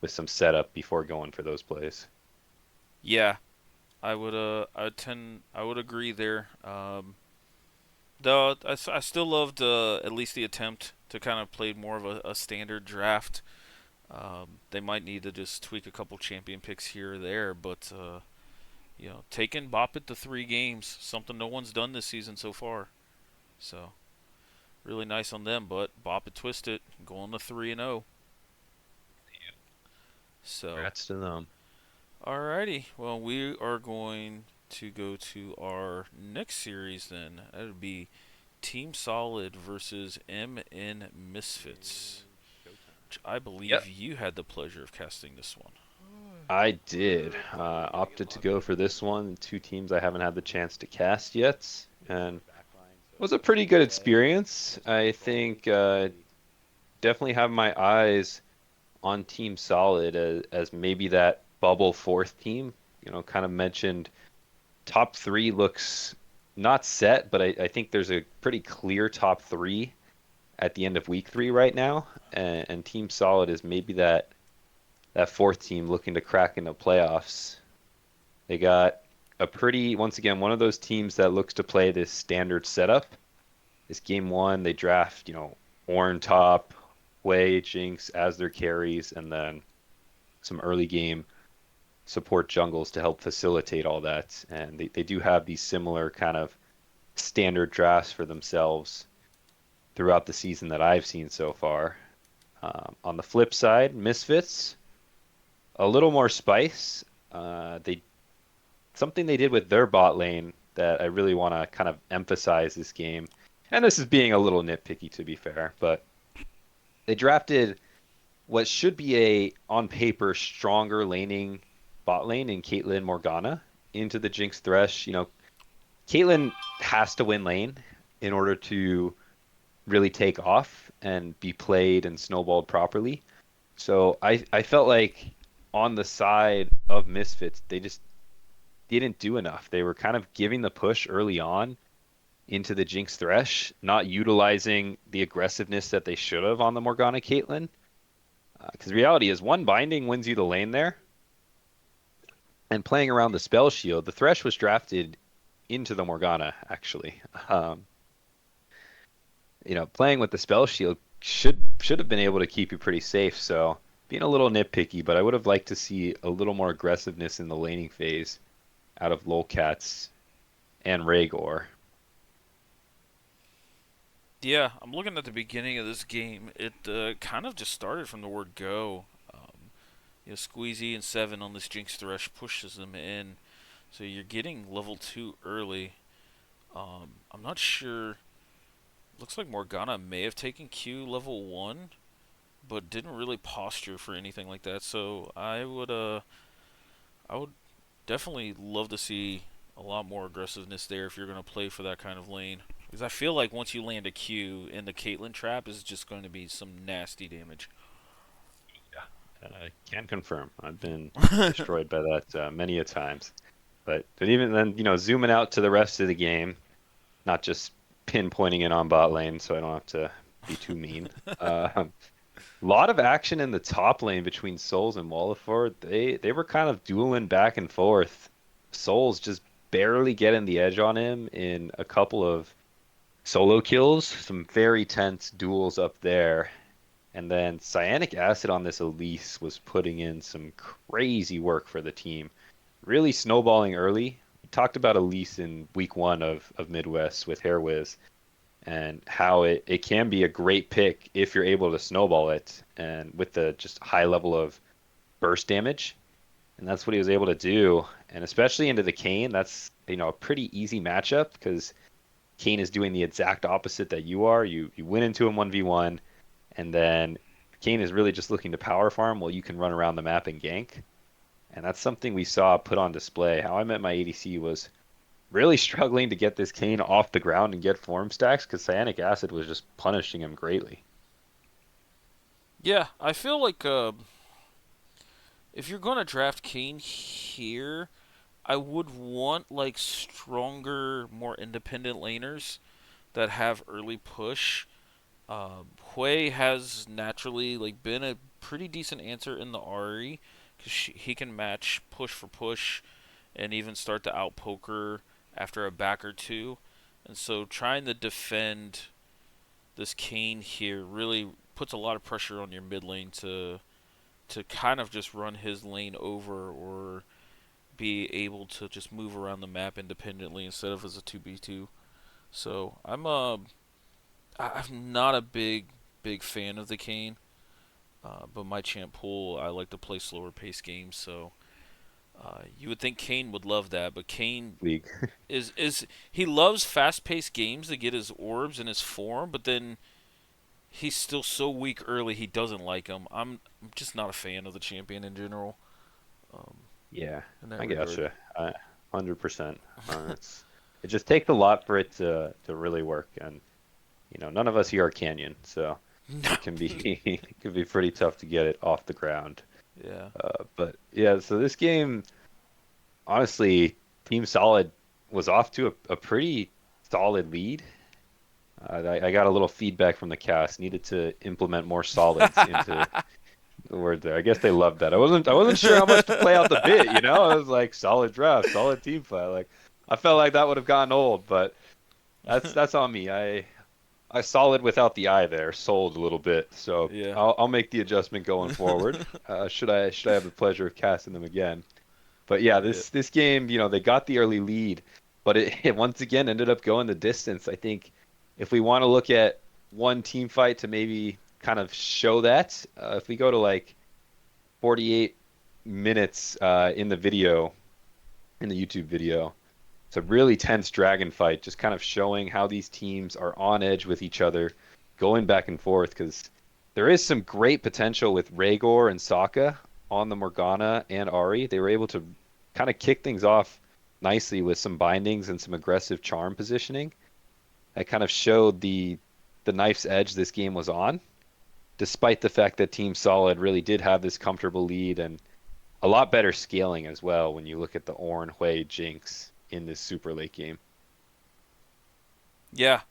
some setup before going for those plays. Yeah, I would agree there. Though I still loved at least the attempt to kind of play more of a standard draft. They might need to just tweak a couple champion picks here or there, but taking Bop it to 3 games, something no one's done this season so far. So really nice on them, but Bop it, twist it, going to 3-0. So Congrats to them. alrighty, well we are going to go to our next series then. That would be Team Solid versus MN Misfits, which I believe Yep, you had the pleasure of casting this one. I did. Opted to go for this one. Two teams I haven't had the chance to cast yet, and it was a pretty good experience. I think definitely have my eyes on Team Solid as maybe that bubble fourth team. Kind of mentioned top three looks not set, but I think there's a pretty clear top three at the end of week three right now, and Team Solid is maybe that fourth team looking to crack into playoffs. They got a pretty, once again, one of those teams that looks to play this standard setup. This game one, they draft, Orn top, Wei, Jinx as their carries, and then some early game support jungles to help facilitate all that. And they do have these similar kind of standard drafts for themselves throughout the season that I've seen so far. On the flip side, Misfits, a little more spice. They something they did with their bot lane that I really want to kind of emphasize this game. And this is being a little nitpicky to be fair, but they drafted what should be a on paper stronger laning bot lane in Caitlyn Morgana into the Jinx Thresh. Caitlyn has to win lane in order to really take off and be played and snowballed properly. So I felt like on the side of Misfits, they just didn't do enough. They were kind of giving the push early on into the Jinx Thresh, not utilizing the aggressiveness that they should have on the Morgana Caitlyn. Because the reality is, one binding wins you the lane there, and playing around the spell shield, the Thresh was drafted into the Morgana actually. Playing with the spell shield should have been able to keep you pretty safe. So being a little nitpicky, but I would have liked to see a little more aggressiveness in the laning phase out of Lolcats and Rhaegar. Yeah, I'm looking at the beginning of this game. It kind of just started from the word go. Squeezy and Seven on this Jinx Thresh pushes them in, so you're getting level 2 early. I'm not sure. Looks like Morgana may have taken Q level 1, but didn't really posture for anything like that. So I would definitely love to see a lot more aggressiveness there if you're going to play for that kind of lane. Because I feel like once you land a Q in the Caitlyn trap, is just going to be some nasty damage. Yeah, I can confirm. I've been destroyed by that many a times. But even then, zooming out to the rest of the game, not just pinpointing it on bot lane, so I don't have to be too mean. A lot of action in the top lane between Souls and Walliford. They were kind of dueling back and forth. Souls just barely getting the edge on him in a couple of solo kills, some very tense duels up there. And then Cyanic Acid on this Elise was putting in some crazy work for the team. Really snowballing early. We talked about Elise in week one of Midwest with Hairwiz and how it can be a great pick if you're able to snowball it and with the just high level of burst damage. And that's what he was able to do. And especially into the Kane, that's a pretty easy matchup because Kane is doing the exact opposite that you are. You win into him 1v1, and then Kane is really just looking to power farm while you can run around the map and gank. And that's something we saw put on display. How I met my ADC was really struggling to get this Kane off the ground and get form stacks because Cyanic Acid was just punishing him greatly. Yeah, I feel like if you're going to draft Kane here, I would want like stronger, more independent laners that have early push. Hui has naturally like been a pretty decent answer in the RE because he can match push for push and even start to out poker after a back or two. And so trying to defend this Kane here really puts a lot of pressure on your mid lane to kind of just run his lane over or be able to just move around the map independently instead of as a 2v2. So I'm not a big fan of the Kane, but my champ pool I like to play slower paced games. So you would think Kane would love that, but Kane League. is he loves fast paced games to get his orbs and his form, but then he's still so weak early he doesn't like him. I'm just not a fan of the champion in general, um, Yeah, in that I regard. gotcha. 100%. It just takes a lot for it to really work, and none of us here are Canyon, so No. it can be it can be pretty tough to get it off the ground. Yeah. But yeah, so this game, honestly, Team Solid was off to a pretty solid lead. I got a little feedback from the cast. Needed to implement more solids into the word there. I guess they loved that. I wasn't sure how much to play out the bit, you know? I was like solid draft, solid team fight. Like I felt like that would have gotten old, but that's on me. I solid without the I there, sold a little bit. So Yeah. I'll make the adjustment going forward. Should I have the pleasure of casting them again? But yeah, Yeah. this game, they got the early lead, but it once again ended up going the distance. I think if we want to look at one team fight to maybe kind of show that, if we go to like 48 minutes in the video, in the YouTube video, it's a really tense dragon fight, just kind of showing how these teams are on edge with each other, going back and forth, because there is some great potential with Rhaegar and Sokka on the Morgana and Ari. They were able to kind of kick things off nicely with some bindings and some aggressive charm positioning. That kind of showed the knife's edge this game was on, despite the fact that Team Solid really did have this comfortable lead and a lot better scaling as well when you look at the Ornn, Hui, Jinx in this super late game. Yeah.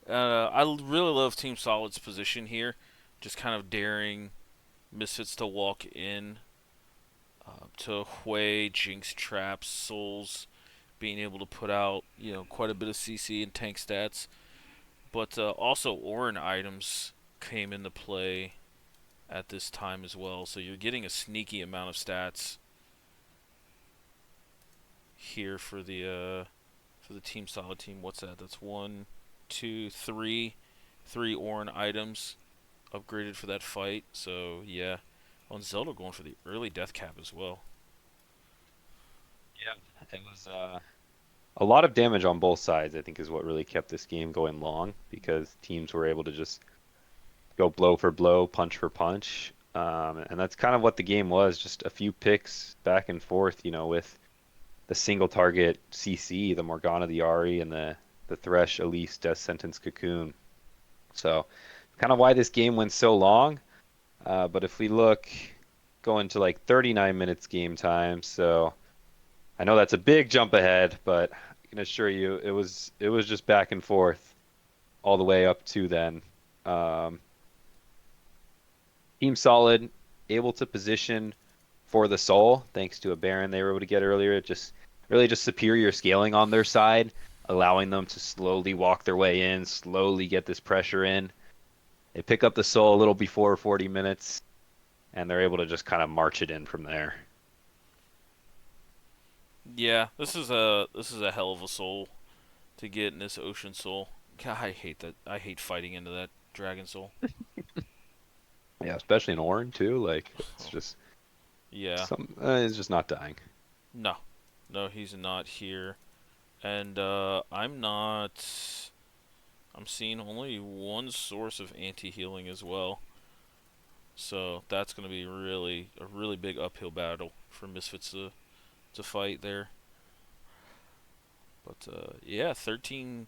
I really love Team Solid's position here, just kind of daring Misfits to walk in to Hui, Jinx traps, Souls, being able to put out quite a bit of CC and tank stats. But also Ornn items came into play at this time as well, so you're getting a sneaky amount of stats here for the Team Solid team. What's that? That's one, two, three Ornn items upgraded for that fight. So yeah, on Zelda going for the early death cap as well. Yeah, it was a lot of damage on both sides, I think, is what really kept this game going long because teams were able to just go blow for blow, punch for punch. And that's kind of what the game was, just a few picks back and forth, with the single target CC, the Morgana, the Ari, and the Thresh, Elise, Death Sentence, Cocoon. So kind of why this game went so long. But if we look going to like 39 minutes game time, so I know that's a big jump ahead, but I can assure you it was just back and forth all the way up to then. Um, Team Solid able to position for the soul thanks to a Baron they were able to get earlier. It just really just superior scaling on their side, allowing them to slowly walk their way in, slowly get this pressure in. They pick up the soul a little before 40 minutes, and they're able to just kind of march it in from there. Yeah, this is a hell of a soul to get in this Ocean Soul. God, I hate that. I hate fighting into that Dragon Soul. Yeah, especially in Orin too. Like it's Oh, just yeah, it's just not dying. no, no, he's not here, and I'm not. I'm seeing only one source of anti-healing as well. So that's going to be really a really big uphill battle for Misfits to fight there. But yeah, 13-4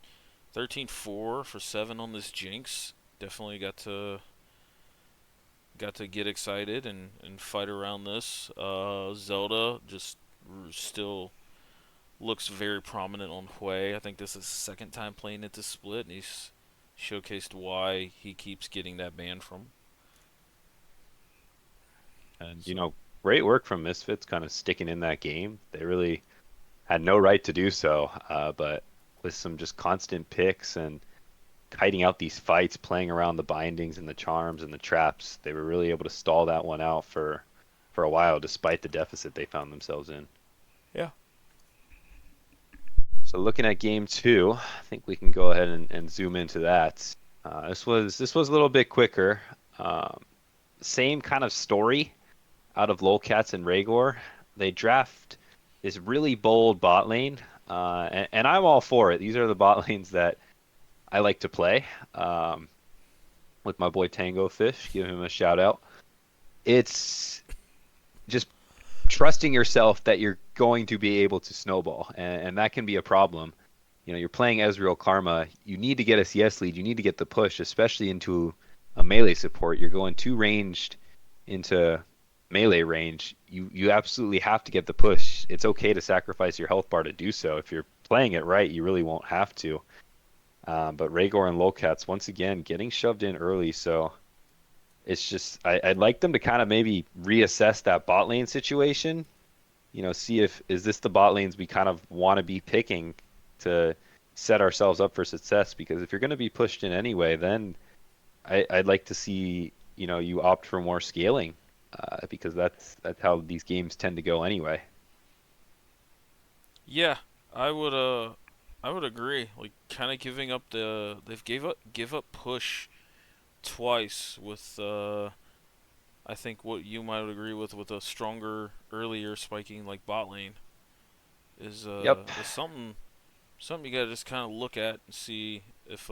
for 7 on this Jinx. Definitely got to get excited and fight around this. Zelda just still looks very prominent on Hui. I think this is his second time playing it this split, and he's showcased why he keeps getting that ban from. And So great work from Misfits, kind of sticking in that game. They really had no right to do so, but with some just constant picks and kiting out these fights, playing around the bindings and the charms and the traps, they were really able to stall that one out for a while, despite the deficit they found themselves in. Yeah. So looking at game two, I think we can go ahead and zoom into that. This was a little bit quicker. Um, Same kind of story out of Lolcats and Rhaegor. They draft this really bold bot lane, and I'm all for it. These are the bot lanes that I like to play um, with my boy Tango Fish. Give him a shout out. It's just trusting yourself that you're going to be able to snowball, and that can be a problem. You're playing Ezreal Karma. You need to get a CS lead. You need to get the push, especially into a melee support. You're going too ranged into melee range. You absolutely have to get the push. It's okay to sacrifice your health bar to do so. If you're playing it right, you really won't have to. But Rhaegor and Lolcats once again getting shoved in early, so it's just I'd like them to kind of maybe reassess that bot lane situation. See if is this the bot lanes we kind of want to be picking to set ourselves up for success. Because if you're going to be pushed in anyway, then I'd like to see you opt for more scaling, because that's how these games tend to go anyway. Yeah, I would I would agree. Like kind of giving up they've gave up give up push twice with I think what you might agree with a stronger earlier spiking like bot lane Yep. is something you got to just kind of look at and see if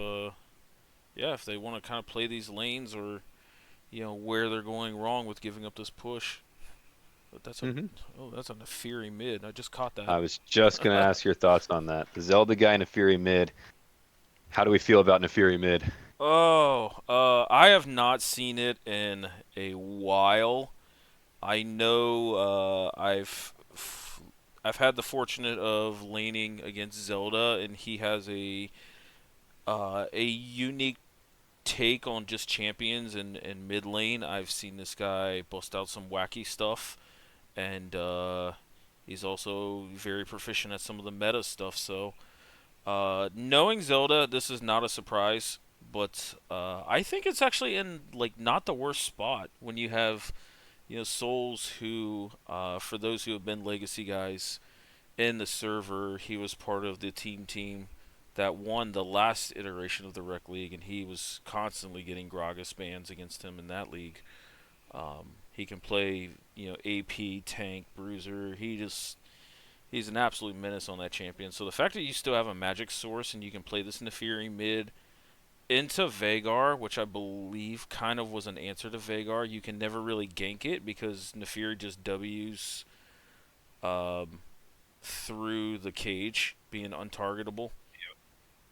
yeah, if they want to kind of play these lanes or where they're going wrong with giving up this push. But hmm that's a Nefiri mid. I just caught that. I was just going to ask your thoughts on that. The Zelda guy, Nefiri mid. How do we feel about Nefiri mid? Oh, I have not seen it in a while. I know I've had the fortunate of laning against Zelda, and he has a unique take on just champions and mid lane. I've seen this guy bust out some wacky stuff, and he's also very proficient at some of the meta stuff. So, knowing Zelda, this is not a surprise. But I think it's actually in like not the worst spot when you have Souls who, for those who have been legacy guys in the server, he was part of the team that won the last iteration of the Rec League, and he was constantly getting Gragas bans against him in that league. He can play, AP, tank, bruiser. He's an absolute menace on that champion. So the fact that you still have a magic source and you can play this Nefiri mid into Vagar, which I believe kind of was an answer to Vagar, you can never really gank it because Nefiri just W's um, through the cage, being untargetable.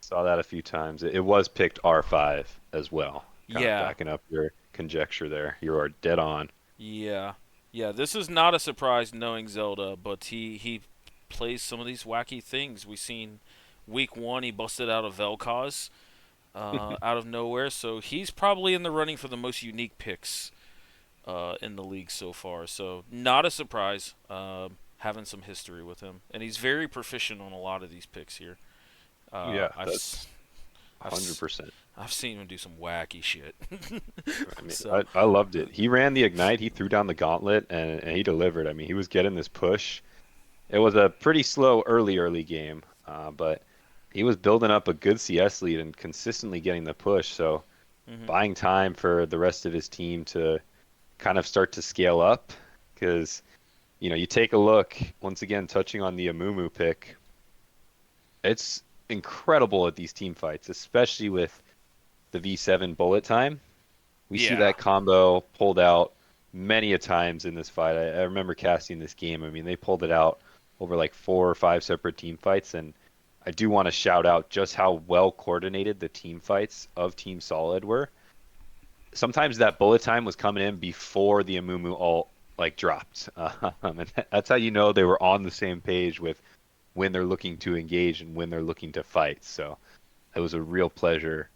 Saw that a few times. It was picked R5 as well. Kind of Yeah, backing up your conjecture there. You are dead on. yeah, yeah. This is not a surprise knowing Zelda, but he plays some of these wacky things. We seen week one he busted out of Vel'Koz out of nowhere, so he's probably in the running for the most unique picks in the league so far. So not a surprise. Having some history with him, and he's very proficient on a lot of these picks here. Uh, Yeah, I've that's I've 100%. I've seen him do some wacky shit. I mean, So I loved it. He ran the ignite, he threw down the gauntlet, and he delivered. I mean, he was getting this push. It was a pretty slow early game, but he was building up a good CS lead and consistently getting the push. So hmm buying time for the rest of his team to kind of start to scale up, because you take a look once again, touching on the Amumu pick. It's incredible at these team fights, especially with the V7 bullet time. We see yeah, that combo pulled out many a times in this fight. I remember casting this game. I mean, they pulled it out over like 4 or 5 separate team fights, and I do want to shout out just how well coordinated the team fights of Team Solid were. Sometimes that bullet time was coming in before the Amumu ult like dropped, and that's how you know they were on the same page with when they're looking to engage and when they're looking to fight. So it was a real pleasure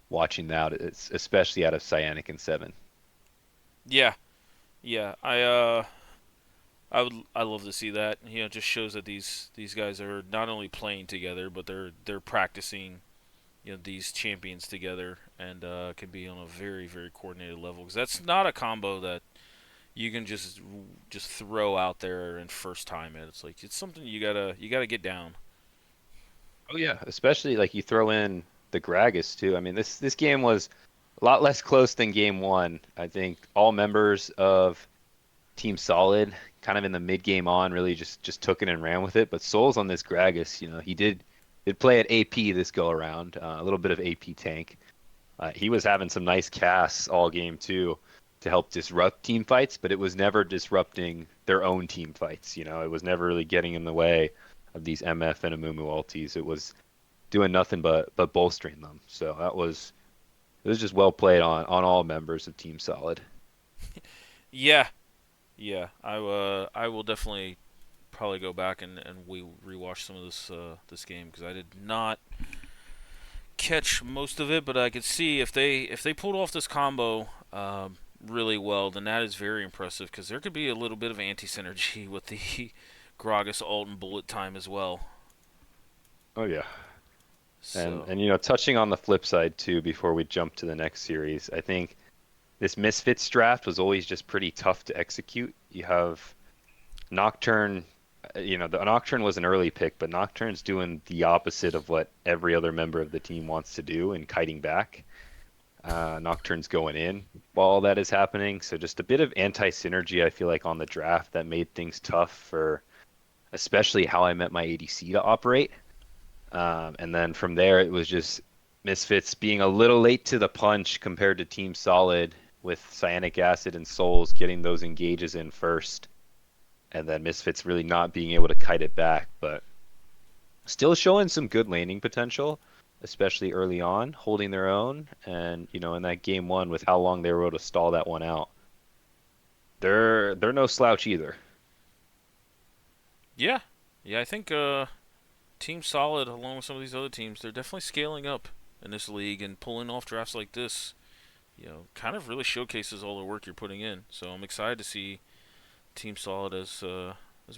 watching that, especially out of Cyanic and Seven. yeah, yeah. I love to see that. It just shows that these guys are not only playing together, but they're practicing these champions together and can be on a very very coordinated level because that's not a combo that you can just throw out there and first time it. It's like it's something you gotta get down. Oh yeah, especially like you throw in the Gragas too. I mean, this game was a lot less close than game one. I think all members of Team Solid, kind of in the mid game on, really just took it and ran with it. But Souls on this Gragas, he did play at AP this go around, a little bit of AP tank. He was having some nice casts all game too to help disrupt team fights, but it was never disrupting their own team fights. It was never really getting in the way of these MF and Amumu ultis. It was doing nothing but bolstering them. So it was just well played on all members of Team Solid. Yeah, yeah. I will definitely probably go back and we rewatch some of this game because I did not catch most of it, but I could see if they pulled off this combo really well, then that is very impressive because there could be a little bit of anti synergy with the Gragas ult and bullet time as well. Oh yeah. And So and touching on the flip side too, before we jump to the next series, I think this Misfits draft was always just pretty tough to execute. You have Nocturne, the Nocturne was an early pick, but Nocturne's doing the opposite of what every other member of the team wants to do and kiting back. Nocturne's going in while all that is happening. So just a bit of anti-synergy, I feel like, on the draft that made things tough for especially how I met my ADC to operate. And then from there, it was just Misfits being a little late to the punch compared to Team Solid with Cyanic Acid and Souls getting those engages in first. And then Misfits really not being able to kite it back, but still showing some good laning potential, especially early on, holding their own. And, in that game one with how long they were able to stall that one out, they're no slouch either. yeah, yeah. I think Team Solid, along with some of these other teams, they're definitely scaling up in this league and pulling off drafts like this. Kind of really showcases all the work you're putting in. So I'm excited to see Team Solid as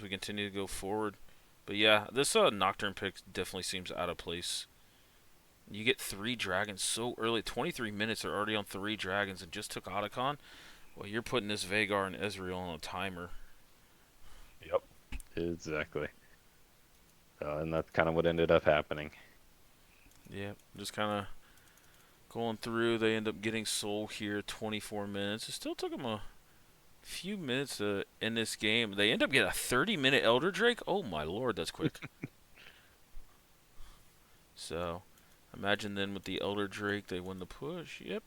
we continue to go forward. But yeah, this Nocturne pick definitely seems out of place. You get three dragons so early. 23 minutes are already on three dragons and just took Otacon. Well, you're putting this Vagar and Ezreal on a timer. Yep, exactly. And that's kind of what ended up happening. Yeah, just kind of going through. They end up getting Soul here, 24 minutes. It still took them a few minutes to end this game. They end up getting a 30-minute Elder Drake. Oh my lord, that's quick. So, imagine then with the Elder Drake, they win the push. Yep.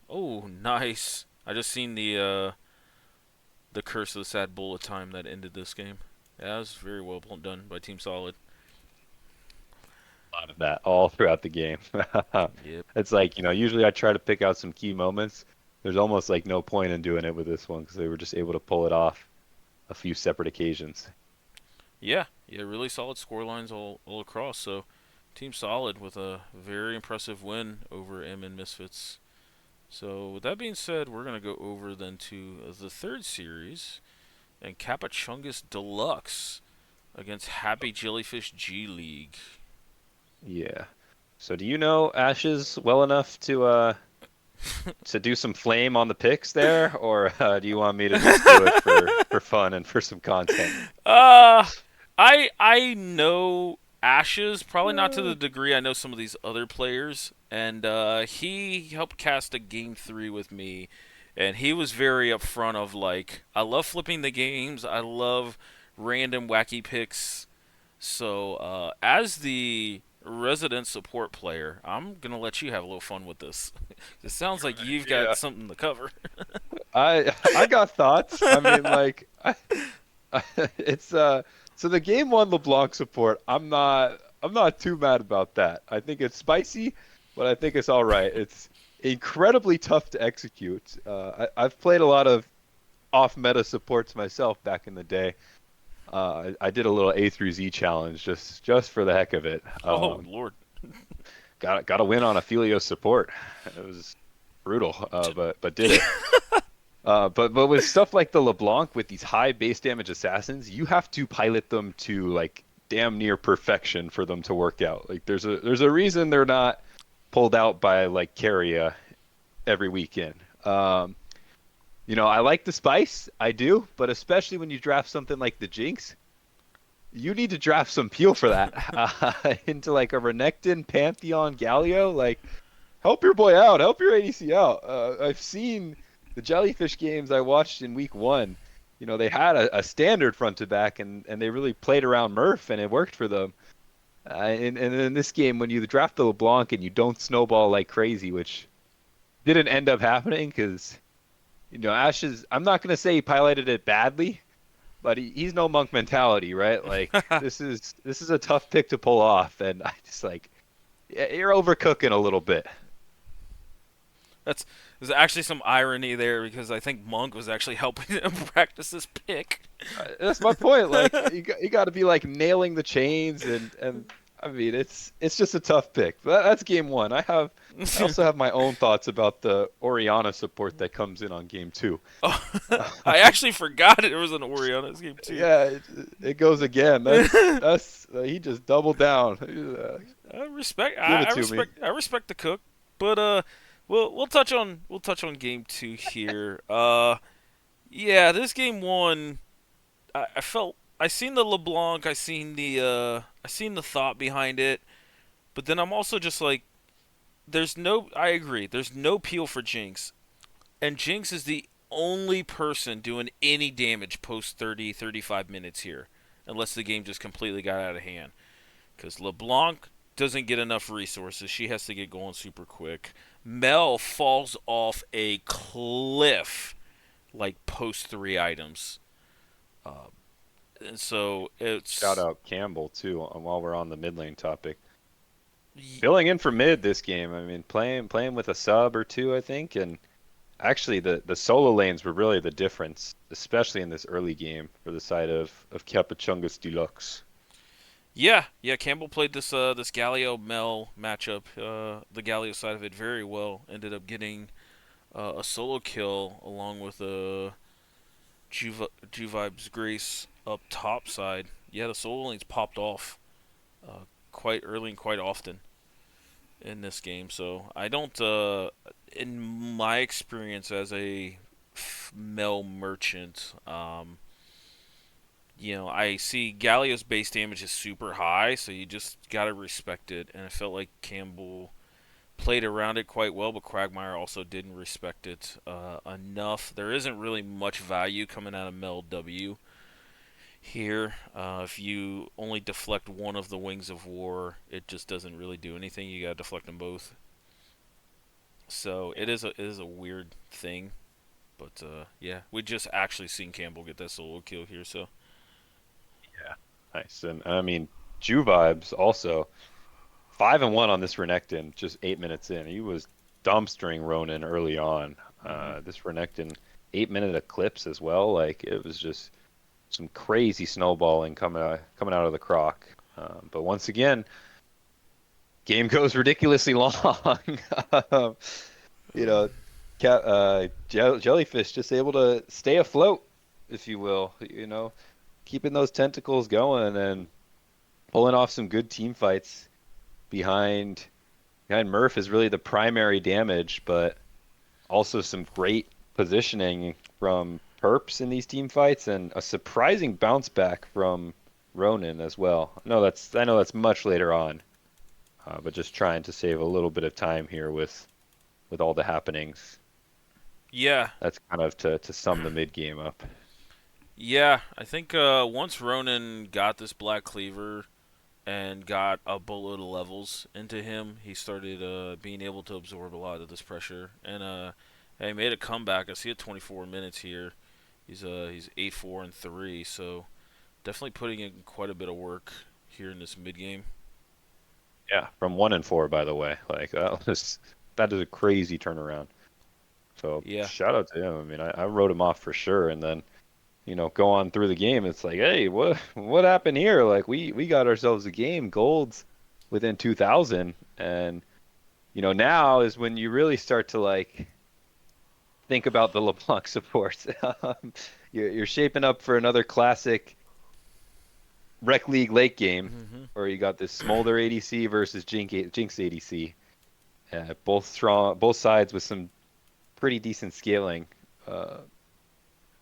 Oh, nice. I just seen the Curse of the Sad Bullet time that ended this game. Yeah, that was very well done by Team Solid. A lot of that all throughout the game. Yep. It's like, usually I try to pick out some key moments. There's almost like no point in doing it with this one because they were just able to pull it off a few separate occasions. Yeah, yeah, really solid score lines all across. So, Team Solid with a very impressive win over M and Misfits. So, with that being said, we're going to go over then to the third series and Capachungus Deluxe against Happy Jellyfish G League. Yeah. So do you know Ashes well enough to do some flame on the picks there, or do you want me to just do it for fun and for some content? Uh, I know Ashes, probably not to the degree I know some of these other players, and he helped cast a game three with me, and he was very upfront of like, I love flipping the games, I love random wacky picks. So as the resident support player, I'm gonna let you have a little fun with this. It sounds like you've got Yeah. something to cover. I got thoughts. I mean, like, it's so the game one LeBlanc support. I'm not too mad about that. I think it's spicy, but I think it's all right. It's incredibly tough to execute. I've played a lot of off meta supports myself back in the day. I did a little A through Z challenge just for the heck of it. Oh Lord. Got to win on a Filio support. It was brutal, but did it. But with stuff like the LeBlanc with these high base damage assassins, you have to pilot them to like damn near perfection for them to work out. Like there's a reason they're not pulled out by like Carrier every weekend. I like the spice, I do, but especially when you draft something like the Jinx, you need to draft some peel for that into like a Renekton, Pantheon, Galio. Like, help your boy out, help your ADC out. I've seen the Jellyfish games I watched in week one. They had a standard front to back, and they really played around Murph, and it worked for them. And in this game, when you draft the LeBlanc and you don't snowball like crazy, which didn't end up happening because Ash is. I'm not gonna say he piloted it badly, but he's no monk mentality, right? Like this is a tough pick to pull off, and I just like you're overcooking a little bit. That's There's actually some irony there because I think Monk was actually helping him practice this pick. That's my point. Like you got to be like nailing the chains, and I mean it's just a tough pick. But that's game one. I also have my own thoughts about the Oriana support that comes in on game two. Oh, I actually forgot it was an Oriana's game too. Yeah, it goes again. That's he just doubled down. Give it I to me. respect I respect the cook, but we'll touch on game two here. Yeah, this game one, I felt I seen the LeBlanc, I seen the thought behind it, but then I'm also just like, I agree, there's no peel for Jinx, and Jinx is the only person doing any damage post 35 minutes here, unless the game just completely got out of hand. Because LeBlanc doesn't get enough resources. She has to get going super quick. Mel falls off a cliff like post three items. Uh, and so Shout out Campbell too. While we're on the mid lane topic, filling in for mid this game. I mean, playing with a sub or two, I think, and actually the solo lanes were really the difference, especially in this early game for the side of Capuchungus Deluxe. yeah. Campbell played this Galio Mel matchup, the Galio side of it very well. Ended up getting a solo kill along with a Juvibes Grace up top side. Yeah, the solo lanes popped off quite early and quite often in this game. So I don't, in my experience as a Mel merchant, I see Galio's base damage is super high, so you just gotta respect it. And I felt like Campbell played around it quite well, but Quagmire also didn't respect it enough. There isn't really much value coming out of Mel W here. If you only deflect one of the Wings of War, it just doesn't really do anything. You gotta deflect them both. So it is a weird thing, but yeah, we just actually seen Campbell get that solo kill here. So Yeah, nice. And I mean, Jew vibes also 5-1 on this Renekton, just 8 minutes in. He was dumpstering Ronin early on. hmm This Renekton 8 minute eclipse as well. Like it was just some crazy snowballing coming out of the croc. But once again, game goes ridiculously long. Um, you know, Jellyfish just able to stay afloat, if you will. Keeping those tentacles going and pulling off some good team fights behind Murph is really the primary damage, but also some great positioning from Perps in these team fights and a surprising bounce back from Ronin as well. I know that's much later on, but just trying to save a little bit of time here with all the happenings. yeah, That's kind of to sum the mid game up. yeah, I think once Ronan got this Black Cleaver and got a boatload of levels into him, he started being able to absorb a lot of this pressure, and he made a comeback. I see it 24 minutes here. He's 8-4-3, so definitely putting in quite a bit of work here in this mid game. Yeah, from 1-4, by the way. Like that is a crazy turnaround. So Yeah, shout out to him. I mean, I wrote him off for sure, and then go on through the game. It's like, hey, what happened here? Like we got ourselves a game, golds within 2000, and now is when you really start to like think about the LeBlanc supports. You're shaping up for another classic Rec League late game, hmm where you got this Smolder ADC versus Jinx ADC. Both strong, both sides with some pretty decent scaling. Uh,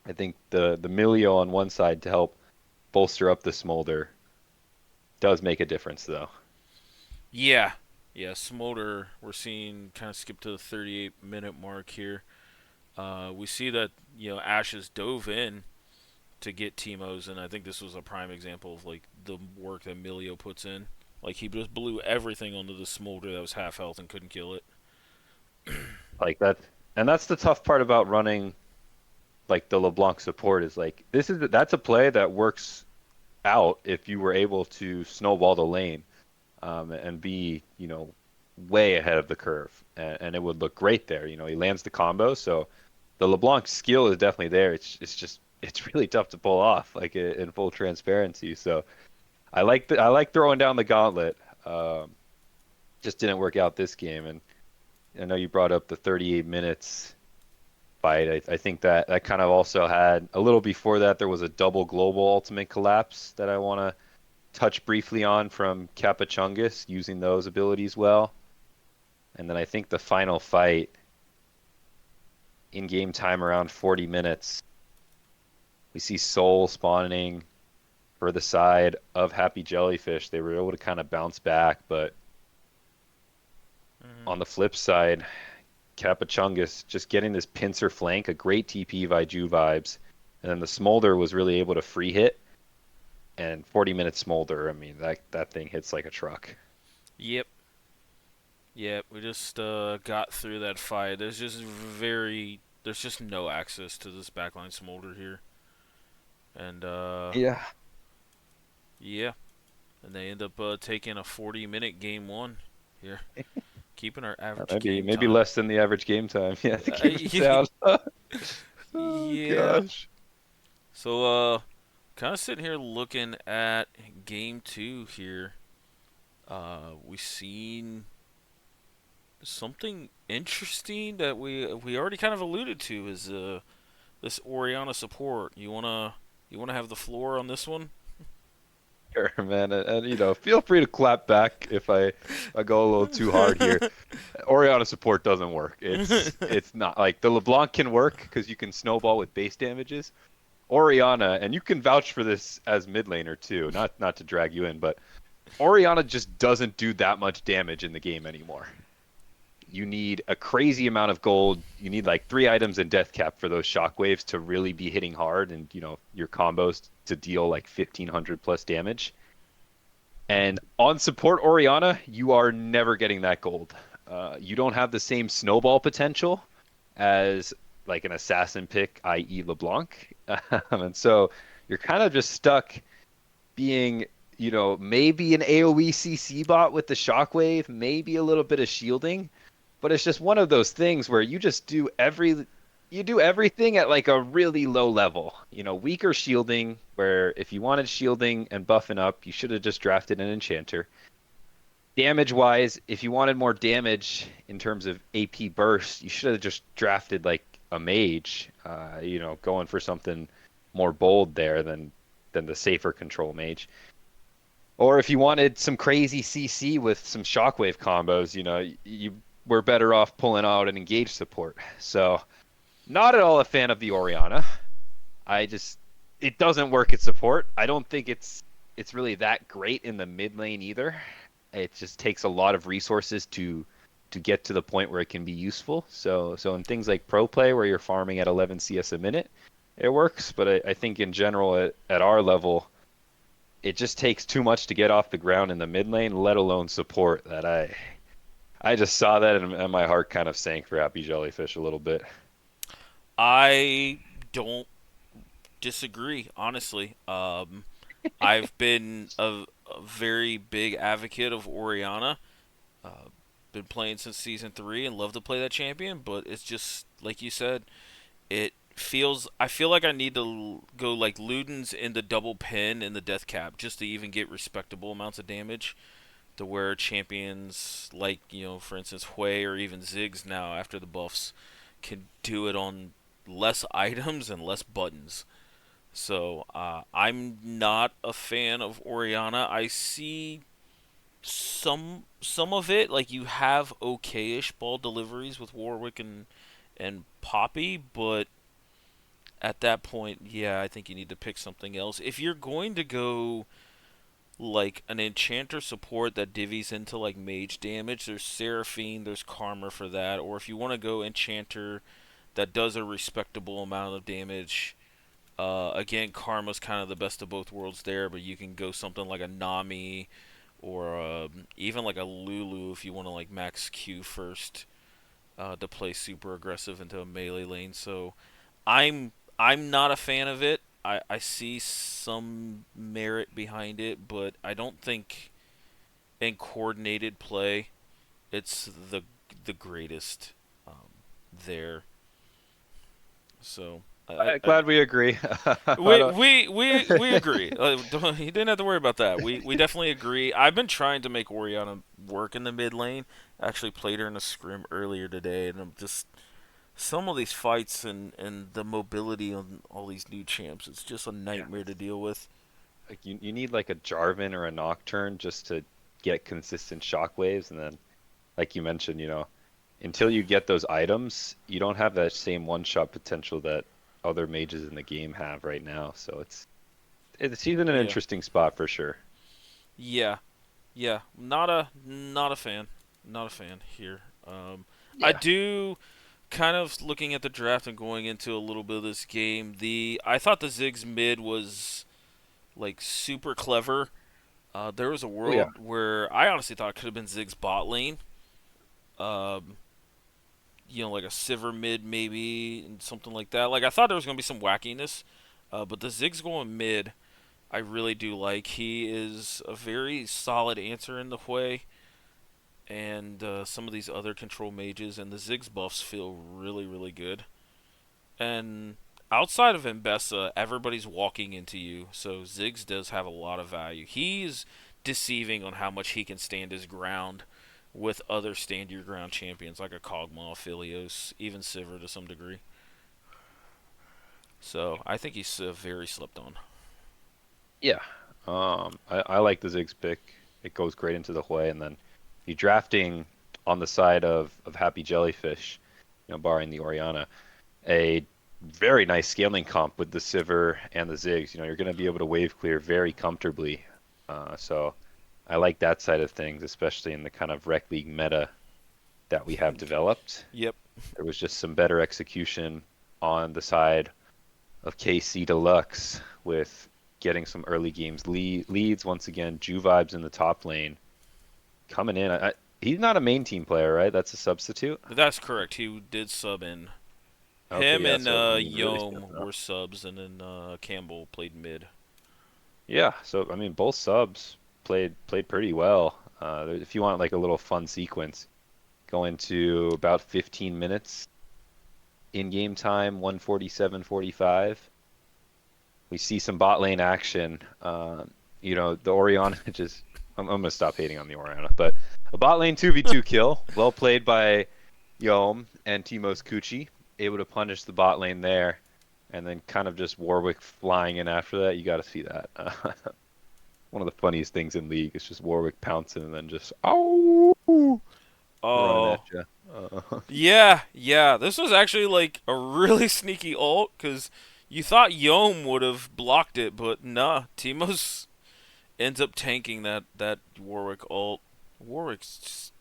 I think the Milio on one side to help bolster up the Smolder does make a difference, though. Yeah, yeah. Smolder, we're seeing kind of skip to the 38-minute mark here. We see that Ashes dove in to get Timo's, and I think this was a prime example of like the work that Milio puts in. Like he just blew everything onto the Smolder that was half health and couldn't kill it. Like that, and that's the tough part about running like the LeBlanc support is like that's a play that works out if you were able to snowball the lane and be, way ahead of the curve, and it would look great there. He lands the combo, so the LeBlanc skill is definitely there. It's just it's really tough to pull off, like in full transparency. So I like throwing down the gauntlet. Um, just didn't work out this game, and I know you brought up the 38 minutes fight. I think that that kind of also had a little before that there was a double global ultimate collapse that I want to touch briefly on from Kapachungus using those abilities well. And then I think the final fight in game time around 40 minutes, we see Soul spawning for the side of Happy Jellyfish. They were able to kind of bounce back, but Hmm. on the flip side, Kapachungus just getting this pincer flank, a great TP by Ju vibes. And then the Smolder was really able to free hit. And 40 minute Smolder, I mean, that thing hits like a truck. Yep, yep. We just got through that fight. There's just no access to this backline Smolder here, and Yeah. yeah, and they end up taking a 40-minute game one here, keeping our average game Maybe time. less than the average game time. Yeah, to Uh, keep it down. Oh yeah. gosh. So kind of sitting here looking at game two here. We seen something interesting that we already kind of alluded to is this Oriana support. You wanna have the floor on this one? Sure, man. And feel free to clap back if I go a little too hard here. Oriana support doesn't work. It's not like the LeBlanc can work because you can snowball with base damages. Oriana, and you can vouch for this as mid laner too, not to drag you in, but Oriana just doesn't do that much damage in the game anymore. You need a crazy amount of gold. You need like 3 items in death cap for those shockwaves to really be hitting hard and your combos to deal like 1500 plus damage. And on support Oriana, you are never getting that gold. You don't have the same snowball potential as like an assassin pick, i.e. LeBlanc. And so you're kind of just stuck being, maybe an AoE CC bot with the shockwave, maybe a little bit of shielding, but it's just one of those things where you do everything at like a really low level. Weaker shielding, where if you wanted shielding and buffing up, you should have just drafted an enchanter. Damage wise, if you wanted more damage in terms of AP burst, you should have just drafted like a mage, going for something more bold there than the safer control mage. Or if you wanted some crazy CC with some shockwave combos, you were better off pulling out an engage support. So, not at all a fan of the Oriana. I just it doesn't work at support. I don't think it's really that great in the mid lane either. It just takes a lot of resources to get to the point where it can be useful. So in things like pro play where you're farming at 11 CS a minute, it works. But I think in general at our level, it just takes too much to get off the ground in the mid lane, let alone support. That I just saw that and my heart kind of sank for Happy Jellyfish a little bit. I don't disagree, honestly. I've been a very big advocate of Oriana. Uh, been playing since season three and love to play that champion, but it's just like you said. I feel like I need to go like Ludens in the double pin in the death cap just to even get respectable amounts of damage. To where champions like for instance Hui or even Ziggs now after the buffs can do it on less items and less buttons. So I'm not a fan of Oriana. I see some of it, like you have okayish ball deliveries with Warwick and Poppy, but at that point, yeah, I think you need to pick something else. If you're going to go like an enchanter support that divvies into like mage damage, there's Seraphine, there's Karma for that. Or if you want to go enchanter that does a respectable amount of damage, again, Karma's kind of the best of both worlds there, but you can go something like a Nami or even like a Lulu if you want to like max Q first to play super aggressive into a melee lane. So I'm not a fan of it. I see some merit behind it, but I don't think in coordinated play it's the greatest there. So Glad we agree. I we don't. we we we agree. You didn't have to worry about that. We definitely agree. I've been trying to make Oriana work in the mid lane. I actually played her in a scrim earlier today, and I'm just some of these fights and the mobility on all these new champs. It's just a Yeah, nightmare to deal with. like you need like a Jarvan or a Nocturne just to get consistent shockwaves, and then like you mentioned, until you get those items, you don't have that same one-shot potential that other mages in the game have right now. So he's in an Yeah, interesting spot for sure. yeah, yeah. Not a fan. Not a fan here. I Yeah. do kind of looking at the draft and going into a little bit of this game. The I thought the Ziggs mid was like super clever. There was a Oh yeah. world where I honestly thought it could have been Ziggs bot lane. Um, like a Sivir mid maybe and something like that. Like I thought there was gonna be some wackiness, but the Ziggs going mid, I really do like. He is a very solid answer in the way, and some of these other control mages and the Ziggs buffs feel really really good. And outside of Mbessa, everybody's walking into you, so Ziggs does have a lot of value. He's deceiving on how much he can stand his ground with other stand your ground champions like a Kog'Maw, Philios, even Sivir to some degree. So I think he's very slept on. Yeah. I like the Ziggs pick. It goes great into the Hui, and then you drafting on the side of Happy Jellyfish, barring the Oriana, a very nice scaling comp with the Sivir and the Ziggs. You're going to be able to wave clear very comfortably. So I like that side of things, especially in the kind of Rec League meta that we have developed. Yep. There was just some better execution on the side of KC Deluxe with getting some early games leads. Once again, Ju vibes in the top lane coming in. He's not a main team player, right? That's a substitute. That's correct. He did sub in. Okay, Him yeah. and So I mean, really Yom stepping up. were subs, and then Campbell played mid. Yeah. So I mean, both subs played pretty well. If you want like a little fun sequence, go into about 15 minutes in game time, 147-45. We see some bot lane action. The Oriana just. I'm gonna stop hating on the Oriana, but a bot lane 2v2 kill, well played by Yom and Timos Kuchi, able to punish the bot lane there, and then kind of just Warwick flying in after that. You got to see that. One of the funniest things in League is just Warwick pouncing and then just running at Oh, you. yeah, yeah. This was actually like a really sneaky ult because you thought Yom would have blocked it, but nah. Timos ends up tanking that Warwick ult. Warwick's just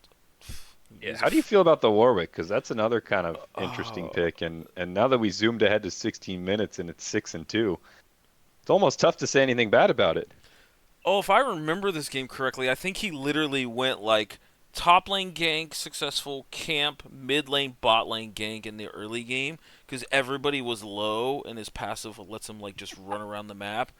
Yeah, he's a how do you feel about the Warwick? Because that's another kind of interesting oh. pick, and now that we zoomed ahead to 16 minutes and it's 6-2, it's almost tough to say anything bad about it. Oh, if I remember this game correctly, I think he literally went like top lane gank, successful camp, mid lane, bot lane gank in the early game because everybody was low and his passive lets him like just run around the map.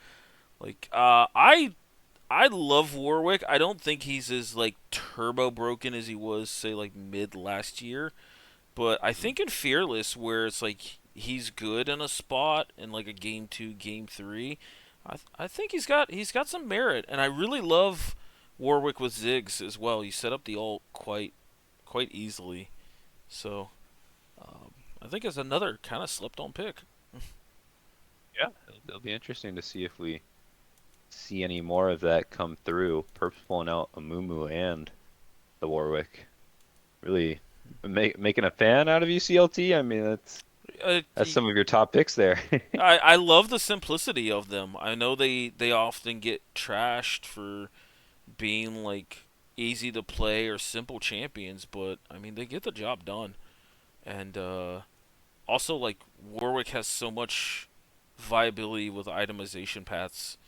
Like I love Warwick. I don't think he's as like turbo broken as he was say like mid last year, but I Mhm. think in Fearless where it's like he's good in a spot in like a game 2, game 3, I think he's got some merit, and I really love Warwick with Ziggs as well. You set up the ult quite easily, so I think it's another kind of slept on pick. Yeah, it'll be interesting to see if we see any more of that come through. Perps pulling out a Mumu and the Warwick. Really making a fan out of UCLT. I mean, that's uh, That's some of your top picks there. I love the simplicity of them. I know they often get trashed for being like easy to play or simple champions, but I mean they get the job done. And also like Warwick has so much viability with itemization paths.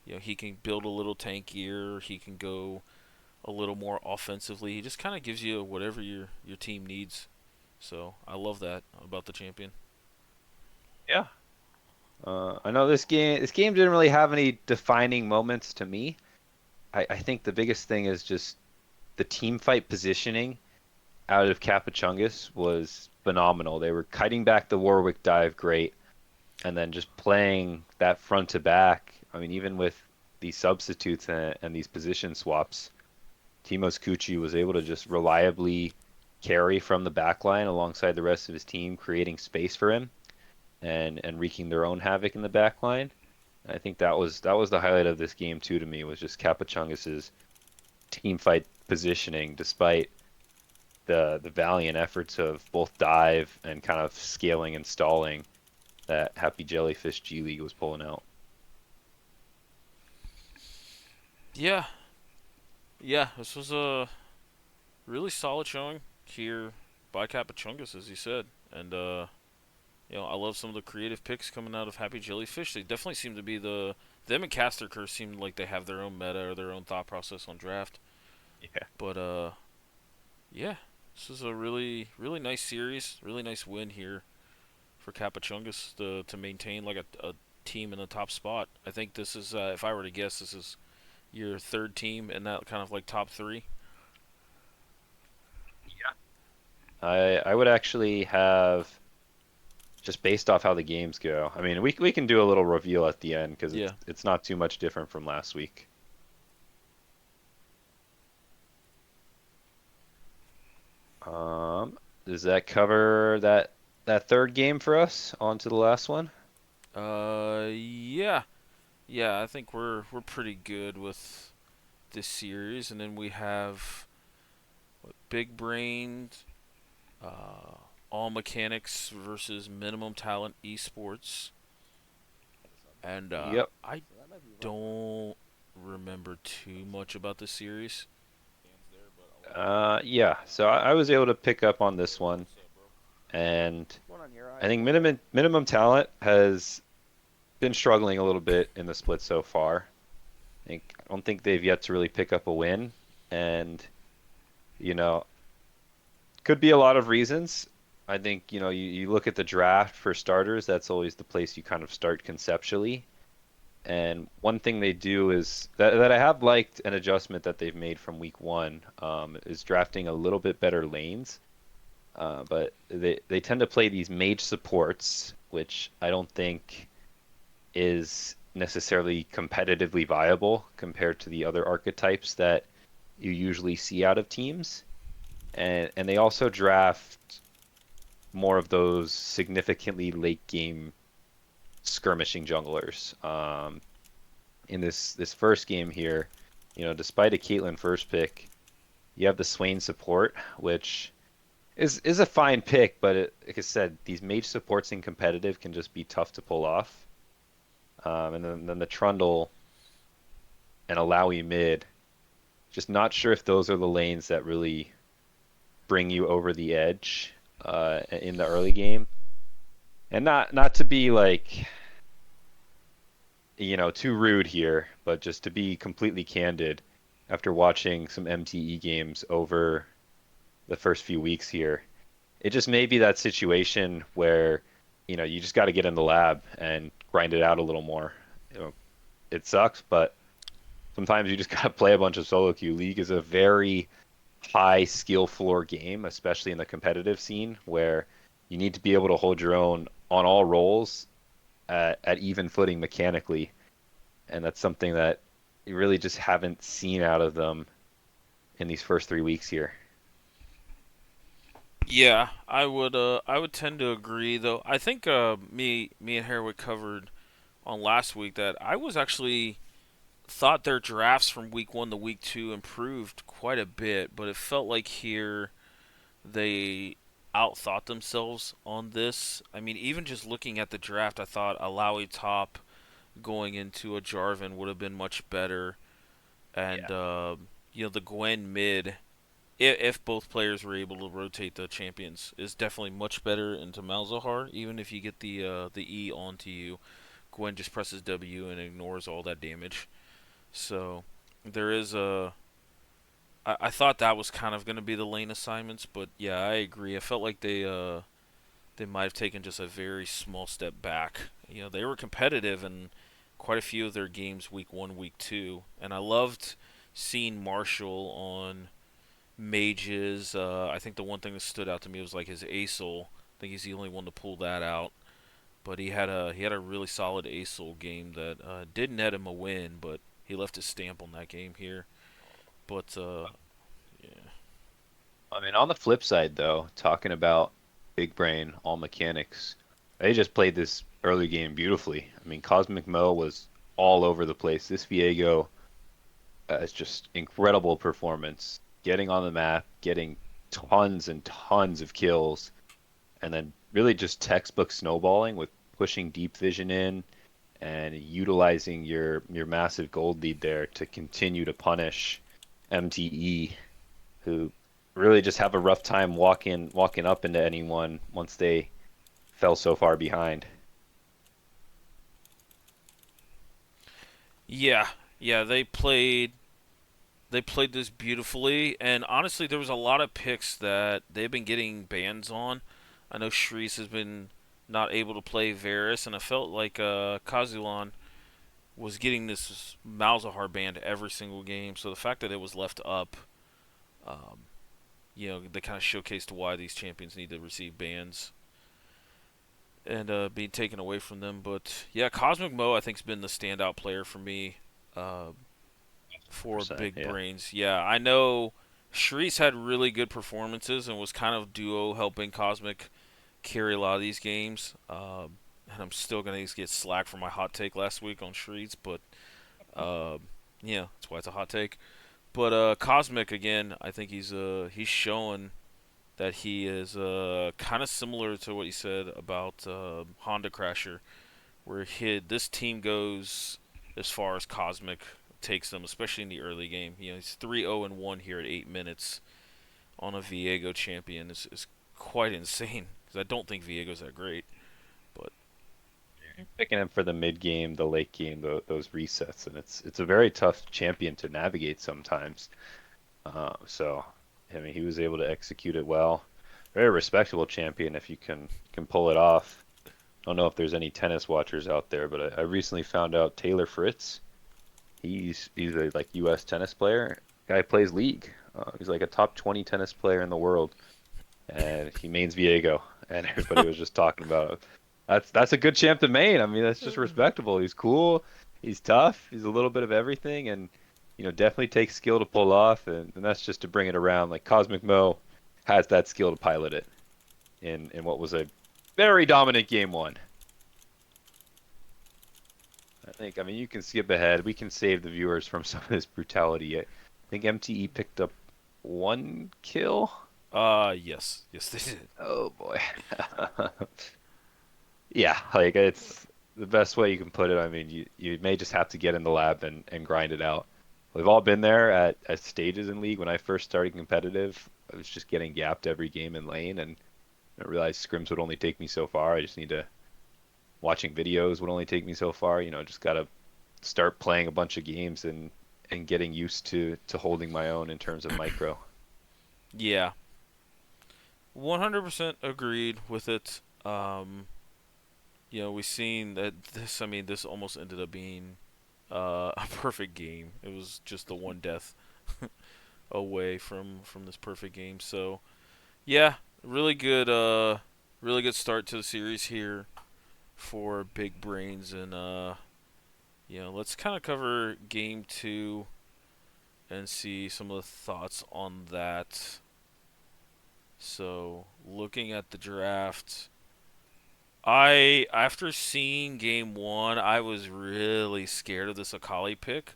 You know, he can build a little tankier, he can go a little more offensively. He just kind of gives you whatever your team needs. So, I love that about the champion. Yeah. I know this game didn't really have any defining moments to me. I think the biggest thing is just the team fight positioning out of Capachungus was phenomenal. They were kiting back the Warwick dive great, and then just playing that front to back. I mean, even with these substitutes and these position swaps, Timos Kuchi was able to just reliably carry from the back line alongside the rest of his team, creating space for him and wreaking their own havoc in the back line. I think that was the highlight of this game too to me was just Capachungus's team fight positioning, despite the valiant efforts of both dive and kind of scaling and stalling that Happy Jellyfish G League was pulling out. Yeah, yeah, this was a really solid showing here by Capachungus, as you said. And, I love some of the creative picks coming out of Happy Jellyfish. They definitely seem to be them and Caster Curse seem like they have their own meta or their own thought process on draft. Yeah. But, yeah, this is a really, really nice series, really nice win here for Capachungus to maintain like a team in the top spot. I think this is, if I were to guess, this is your third team in that kind of like top three. I would actually have just based off how the games go. I mean, we can do a little reveal at the end because it's Yeah. it's not too much different from last week. Does that cover that third game for us? On to the last one. Yeah, yeah. I think we're pretty good with this series, and then we have Big Brained, uh, All Mechanics versus Minimum Talent Esports, and Yep. I don't remember too much about this series. Yeah. So I was able to pick up on this one, and I think minimum talent has been struggling a little bit in the split so far. I don't think they've yet to really pick up a win, and you know, could be a lot of reasons. I think, you look at the draft for starters, that's always the place you kind of start conceptually. And one thing they do is that I have liked an adjustment that they've made from week one, is drafting a little bit better lanes. But they tend to play these mage supports, which I don't think is necessarily competitively viable compared to the other archetypes that you usually see out of teams. And they also draft more of those significantly late game skirmishing junglers. In this first game here, despite a Caitlyn first pick, you have the Swain support, which is a fine pick, but like I said, these mage supports in competitive can just be tough to pull off. And then the Trundle and Alawi mid, just not sure if those are the lanes that really bring you over the edge in the early game. And not to be like, too rude here, but just to be completely candid, after watching some MTE games over the first few weeks here, it just may be that situation where, you just got to get in the lab and grind it out a little more. You know, it sucks, but sometimes you just got to play a bunch of solo queue. League is a very high skill floor game, especially in the competitive scene, where you need to be able to hold your own on all roles at even footing mechanically, and that's something that you really just haven't seen out of them in these first 3 weeks here. Yeah, I would tend to agree though. I think me and Harwood covered on last week that I was actually thought their drafts from week 1 to week 2 improved quite a bit, but it felt like here they outthought themselves on this. I mean, even just looking at the draft, I thought Alawi top going into a Jarvan would have been much better, and Yeah. the Gwen mid, if both players were able to rotate the champions, is definitely much better into Malzahar. Even if you get the E onto you, Gwen just presses W and ignores all that damage. So there is a. I thought that was kind of going to be the lane assignments, but yeah, I agree. I felt like they might have taken just a very small step back. They were competitive in quite a few of their games week 1, week 2, and I loved seeing Marshall on mages. I think the one thing that stood out to me was like his Acel. I think he's the only one to pull that out. But he had a really solid Acel game that did net him a win, but he left his stamp on that game here. But yeah, I mean, on the flip side, though, talking about big brain, all mechanics, they just played this early game beautifully. I mean, Cosmic Mo was all over the place. This Viego is just incredible performance, getting on the map, getting tons and tons of kills, and then really just textbook snowballing with pushing deep vision in and utilizing your massive gold lead there to continue to punish MTE, who really just have a rough time walking up into anyone once they fell so far behind. yeah, yeah. They played this beautifully, and honestly, there was a lot of picks that they've been getting bans on. I know Shreese has been not able to play Varus, and I felt like Kazulan was getting this Malzahar banned every single game. So the fact that it was left up, um, they kind of showcased why these champions need to receive bans and being taken away from them. But yeah, Cosmic Mo I think's been the standout player for me uh, for Percent, Big yeah. Brains. Yeah, I know Shreese had really good performances and was kind of duo helping Cosmic carry a lot of these games. And I'm still gonna get slack for my hot take last week on Shreese, but uh, yeah, that's why it's a hot take. But Cosmic again, I think he's showing that he is kind of similar to what you said about Honda Crasher, where this team goes as far as Cosmic takes them, especially in the early game. He's 3-0-1 here at 8 minutes on a Viego champion. Is quite insane because I don't think Viego's that great. But Picking him for the mid game, the late game, those resets, and it's a very tough champion to navigate sometimes. So, I mean, he was able to execute it well. Very respectable champion if you can pull it off. I don't know if there's any tennis watchers out there, but I recently found out Taylor Fritz. He's a like U.S. tennis player. Guy plays League. He's like a top 20 tennis player in the world, and he mains Viego. And everybody was just talking about that's a good champ to main. I mean, that's just respectable. He's cool. He's tough. He's a little bit of everything, and definitely takes skill to pull off. And that's just to bring it around. Like Cosmic Mo has that skill to pilot it in what was a very dominant game one. I mean, you can skip ahead. We can save the viewers from some of this brutality. I think MTE picked up one kill. yes, yes they did. Oh boy. Yeah, like it's the best way you can put it. I mean, you may just have to get in the lab and grind it out. We've all been there at stages in League. When I first started competitive, I was just getting gapped every game in lane, and I realized scrims would only take me so far. I just need to watching videos would only take me so far. Just gotta start playing a bunch of games and getting used to holding my own in terms of micro. Yeah, 100% agreed with it. We've seen that this. I mean, this almost ended up being a perfect game. It was just the one death away from this perfect game. So yeah, really good. Really good start to the series here for Big Brains, and let's kind of cover game two and see some of the thoughts on that. So looking at the draft. After seeing game one, I was really scared of this Akali pick,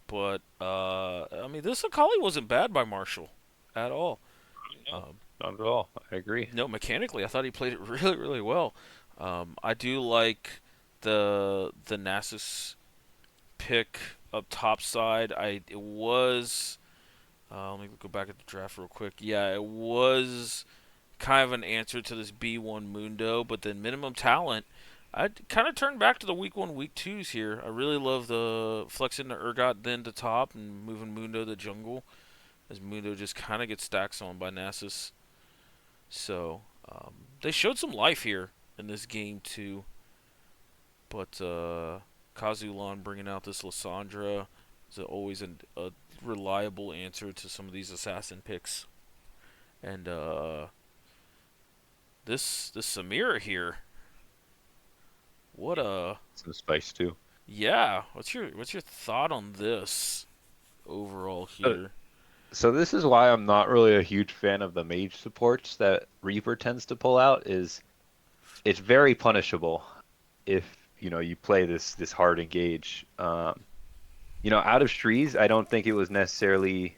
but I mean, this Akali wasn't bad by Marshall at all. not at all. I agree. No, mechanically, I thought he played it really, really well. I do like the Nasus pick up top side. It was let me go back at the draft real quick. Yeah, it was kind of an answer to this B1 Mundo, but then minimum talent. I kind of turned back to the week one, week twos here. I really love the flexing the Urgot then to top and moving Mundo to jungle, as Mundo just kind of gets stacks on by Nasus. So they showed some life here in this game too. But Kazulan bringing out this Lissandra is always a reliable answer to some of these assassin picks. And this Samira here, what a Some spice too. yeah. What's your thought on this overall Uh, here? So this is why I'm not really a huge fan of the mage supports that Reaper tends to pull out, is it's very punishable if, you play this hard engage. Out of Shrees, I don't think it was necessarily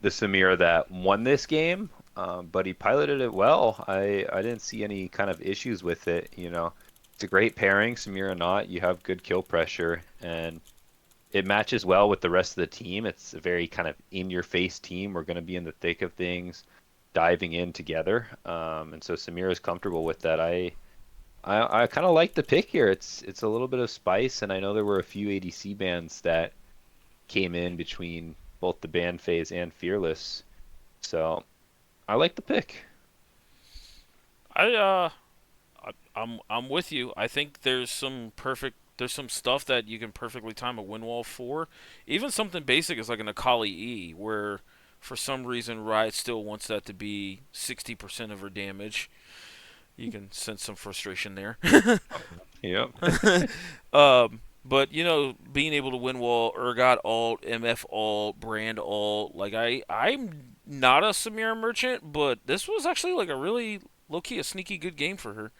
the Samir that won this game, but he piloted it well. I didn't see any kind of issues with it. It's a great pairing, Samir and not. You have good kill pressure, and it matches well with the rest of the team. It's a very kind of in-your-face team. We're going to be in the thick of things, diving in together, and so Samir is comfortable with that. I kind of like the pick here. It's a little bit of spice, and I know there were a few ADC bans that came in between both the ban phase and Fearless. So I like the pick. I I'm with you. I think there's some stuff that you can perfectly time a win wall for. Even something basic as like an Akali E, where for some reason Riot still wants that to be 60% of her damage. You can sense some frustration there. Yep. But being able to win wall, Urgot alt, MF alt, Brand alt, like I'm not a Samira merchant, but this was actually like a really low key a sneaky good game for her.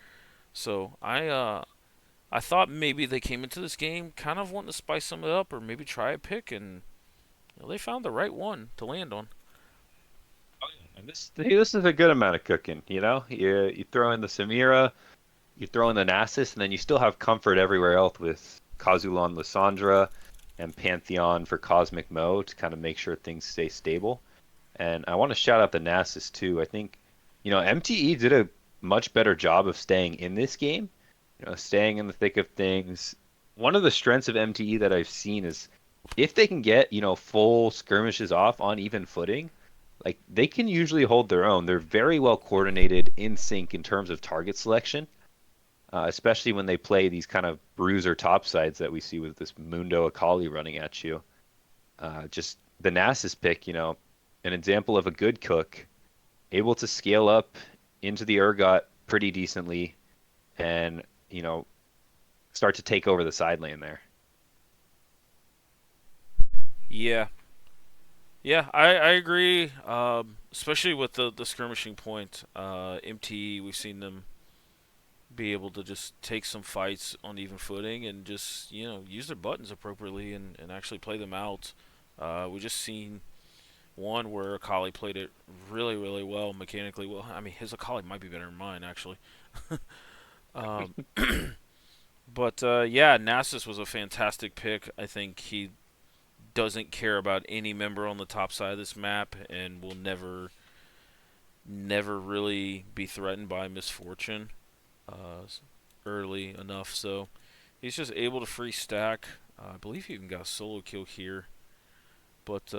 So I thought maybe they came into this game kind of wanting to spice some it up or maybe try a pick, and they found the right one to land on. And this is a good amount of cooking. You throw in the Samira, you throw in the Nasus, and then you still have comfort everywhere else with Kazulan Lissandra and Pantheon for Cosmic Mo to kind of make sure things stay stable. And I want to shout out the Nasus too. I think, MTE did a much better job of staying in this game, staying in the thick of things. One of the strengths of MTE that I've seen is if they can get, full skirmishes off on even footing, like they can usually hold their own. They're very well coordinated, in sync in terms of target selection, especially when they play these kind of bruiser top sides that we see with this Mundo Akali running at you. Just the Nasus pick, an example of a good cook, able to scale up into the Urgot pretty decently and, start to take over the side lane there. Yeah, yeah, I agree. Especially with the skirmishing point, MTE, we've seen them be able to just take some fights on even footing and just use their buttons appropriately and actually play them out. We just seen one where Akali played it really really well mechanically. Well, I mean his Akali might be better than mine actually. Um, but yeah, Nasus was a fantastic pick. I think he doesn't care about any member on the top side of this map and will never really be threatened by misfortune early enough. So he's just able to free stack. I believe he even got a solo kill here. But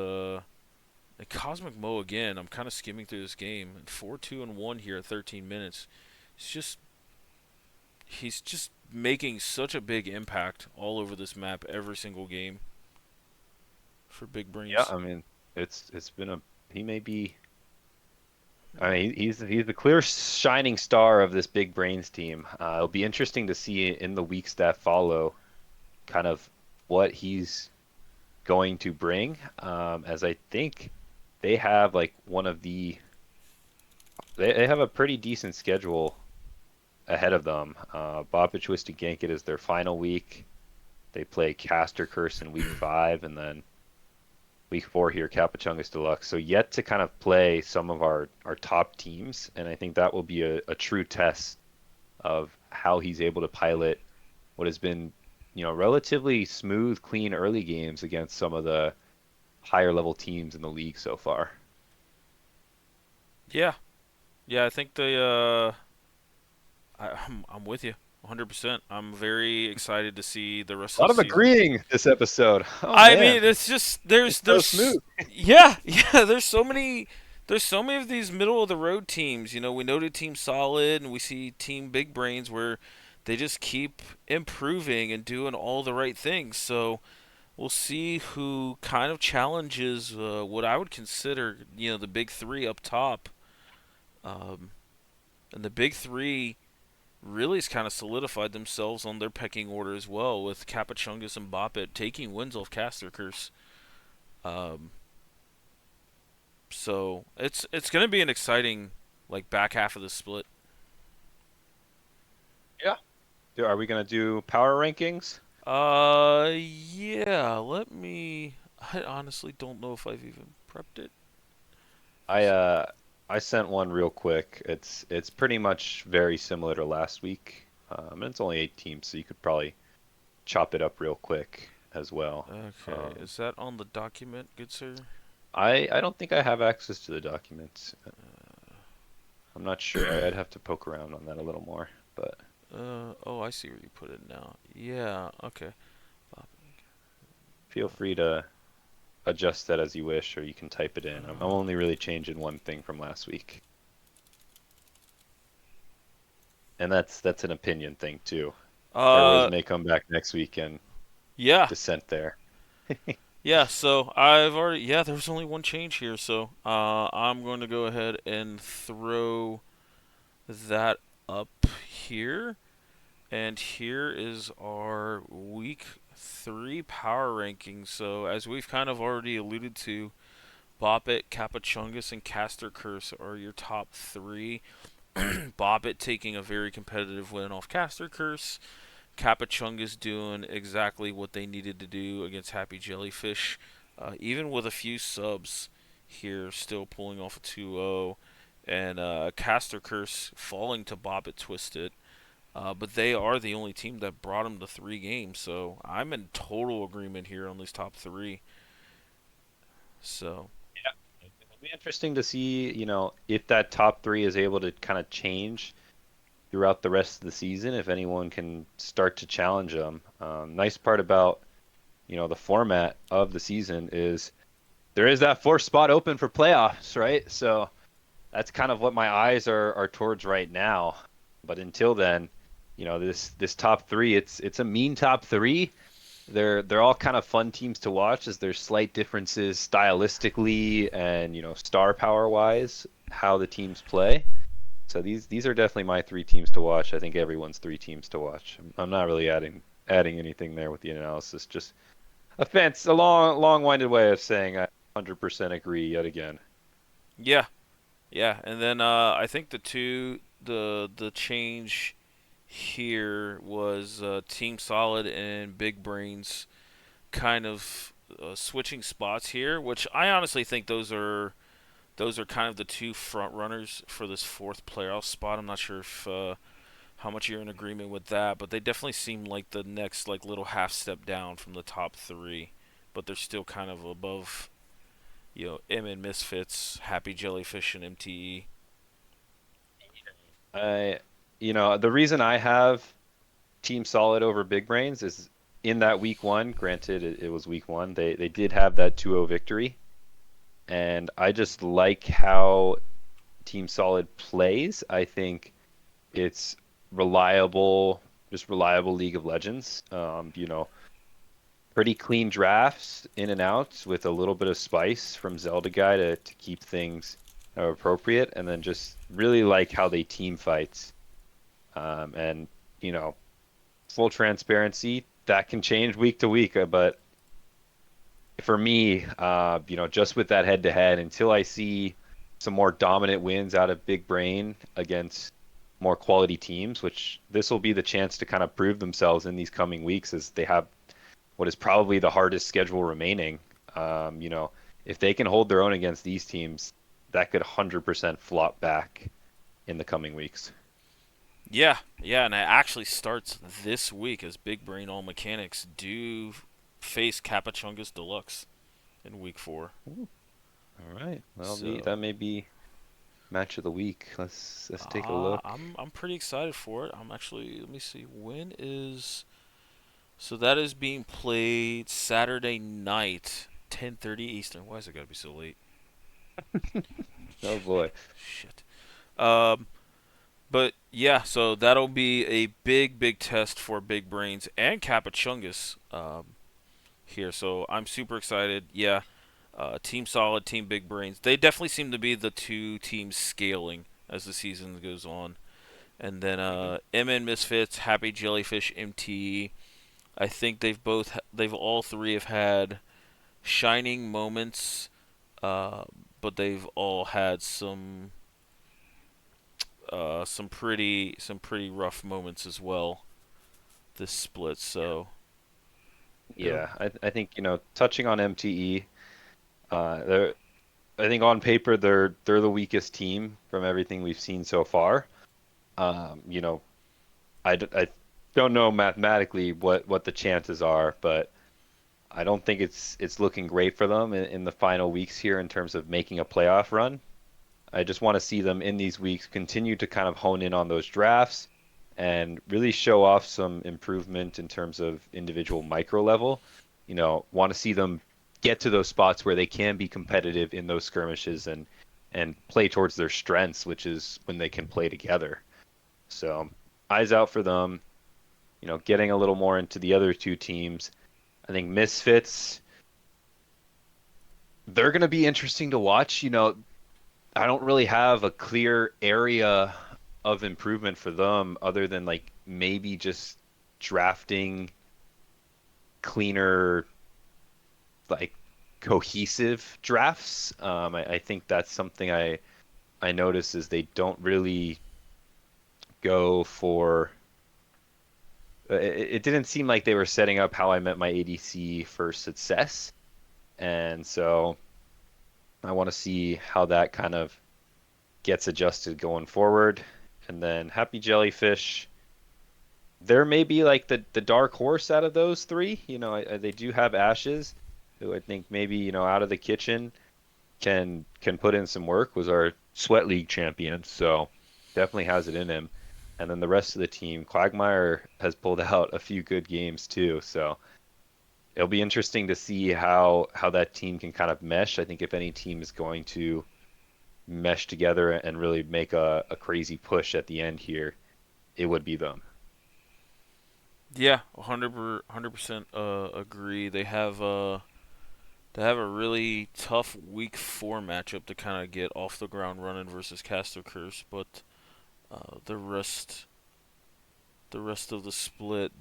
Cosmic Mo again. I'm kind of skimming through this game. 4-2-1 here at 13 minutes. He's just making such a big impact all over this map every single game for Big Yeah, Brains. I mean, it's been a he may be. I mean, he's the clear shining star of this big brains team. It'll be interesting to see in the weeks that follow, kind of what he's going to bring. As I think they have like one of they have a pretty decent schedule ahead of them. Boppa Twisted Ganket is their final week. They play Caster Curse in week 5, and then week 4 here, Capichungus Deluxe. So yet to kind of play some of our top teams, and I think that will be a true test of how he's able to pilot what has been, relatively smooth, clean early games against some of the higher level teams in the league so far. Yeah, yeah. I think I'm with you 100%. I'm very excited to see the rest A of lot the of season. agreeing this episode. Oh I man, mean, it's just it's so there's smooth. yeah, yeah, there's so many of these middle of the road teams. We know the team solid and we see team big brains where they just keep improving and doing all the right things. So we'll see who kind of challenges what I would consider, the big three up top. Um, and the big three really has kind of solidified themselves on their pecking order as well, with Capichungus and Boppet taking wins off Caster Curse. Um, so it's going to be an exciting back half of the split. Yeah. Are we gonna do power rankings? Yeah. Let me. I honestly don't know if I've even prepped it. I uh I sent one real quick. It's pretty much very similar to last week. And it's only 8 teams, so you could probably chop it up real quick as well. Okay, Um, is that on the document, good sir? I don't think I have access to the documents. I'm not sure. I'd have to poke around on that a little more, but Oh, I see where you put it now. Yeah. Okay. feel free to adjust that as you wish, or you can type it in. I'm only really changing one thing from last week, and that's an opinion thing too. Errors Uh. may come back next week and Yeah. dissent there. Yeah, so I've already there's only one change here, so I'm going to go ahead and throw that up here. And here is our week 3 power rankings. So as we've kind of already alluded to, Boppet, Capichungus, and Caster Curse are your top 3. Boppet taking a very competitive win off Caster Curse. Capichunga's doing exactly what they needed to do against Happy Jellyfish, even with a few subs here, still pulling off a 2-0, and Caster Curse falling to Bobbit Twisted. But they are the only team that brought him to 3 games, so I'm in total agreement here on these top 3. So, It'll be interesting to see, if that top 3 is able to kind of change throughout the rest of the season, if anyone can start to challenge them. Nice part about, the format of the season is there is that fourth spot open for playoffs, right? So that's kind of what my eyes are towards right now. But until then, this top 3, it's a mean top 3. They're all kind of fun teams to watch as there's slight differences stylistically and star power wise how the teams play. So these are definitely my 3 teams to watch. I think everyone's 3 teams to watch. I'm not really adding anything there with the analysis. Just a long-winded way of saying I 100% agree yet again. yeah, yeah. And then I think the change here was Team Solid and Big Brains kind of switching spots here, which I honestly think those are kind of the two front runners for this fourth playoff spot. I'm not sure if how much you're in agreement with that, but they definitely seem like the next little half step down from the top 3, but they're still kind of above M and Misfits, Happy Jellyfish, and MTE. I, the reason I have Team Solid over Big Brains is in that week 1. Granted, it was week 1. They did have that 2-0 victory, and I just like how Team Solid plays. I think it's reliable, just reliable League of Legends. Pretty clean drafts in and out with a little bit of spice from Zelda guy to keep things appropriate, and then just really like how they team fights. And you know, full transparency, that can change week to week. But for me, just with that head to head, until I see some more dominant wins out of Big Brain against more quality teams, which this will be the chance to kind of prove themselves in these coming weeks as they have what is probably the hardest schedule remaining. if they can hold their own against these teams, that could 100% flop back in the coming weeks. Yeah, yeah, and it actually starts this week as Big Brain All Mechanics do face Capachungus Deluxe in week 4. Ooh, all right. Well, So that may be match of the week. Let's take a look. I'm pretty excited for it. I'm actually, let me see, when is, so that is being played Saturday night, 10:30 Eastern. Why is it gotta be so late? Oh boy. Shit. Um, but yeah, so that'll be a big test for Big Brains and Capachungus here. So I'm super excited. Yeah, Team Solid, Team Big Brains. They definitely seem to be the two teams scaling as the season goes on. And then Hmm. MN Misfits, Happy Jellyfish, MTE. I think they've all three have had shining moments, uh, but they've all had some pretty rough moments as well this split. So it'll Yeah, I think, touching on MTE, they're I think on paper they're the weakest team from everything we've seen so far. You know, I don't know mathematically what the chances are, but I don't think it's looking great for them in the final weeks here in terms of making a playoff run. I just want to see them in these weeks continue to kind of hone in on those drafts and really show off some improvement in terms of individual micro level. Want to see them get to those spots where they can be competitive in those skirmishes and play towards their strengths, which is when they can play together. So, eyes out for them, getting a little more into the other two teams. I think Misfits, they're going to be interesting to watch. I don't really have a clear area of improvement for them other than like maybe just drafting cleaner, like cohesive drafts. I think that's something I notice is they don't really go for. It didn't seem like they were setting up how I met my ADC for success, and so I want to see how that kind of gets adjusted going forward. And then Happy Jellyfish, there may be like the dark horse out of those three. They do have Ashes, who I think maybe out of the kitchen can put in some work. Was our Sweat League champion, so definitely has it in him. And then the rest of the team, Quagmire has pulled out a few good games too. So it'll be interesting to see how that team can kind of mesh. I think if any team is going to mesh together and really make a crazy push at the end here, it would be them. yeah, 100% agree. They have a really tough week 4 matchup to kind of get off the ground running versus Caster Curse, but the rest of the split,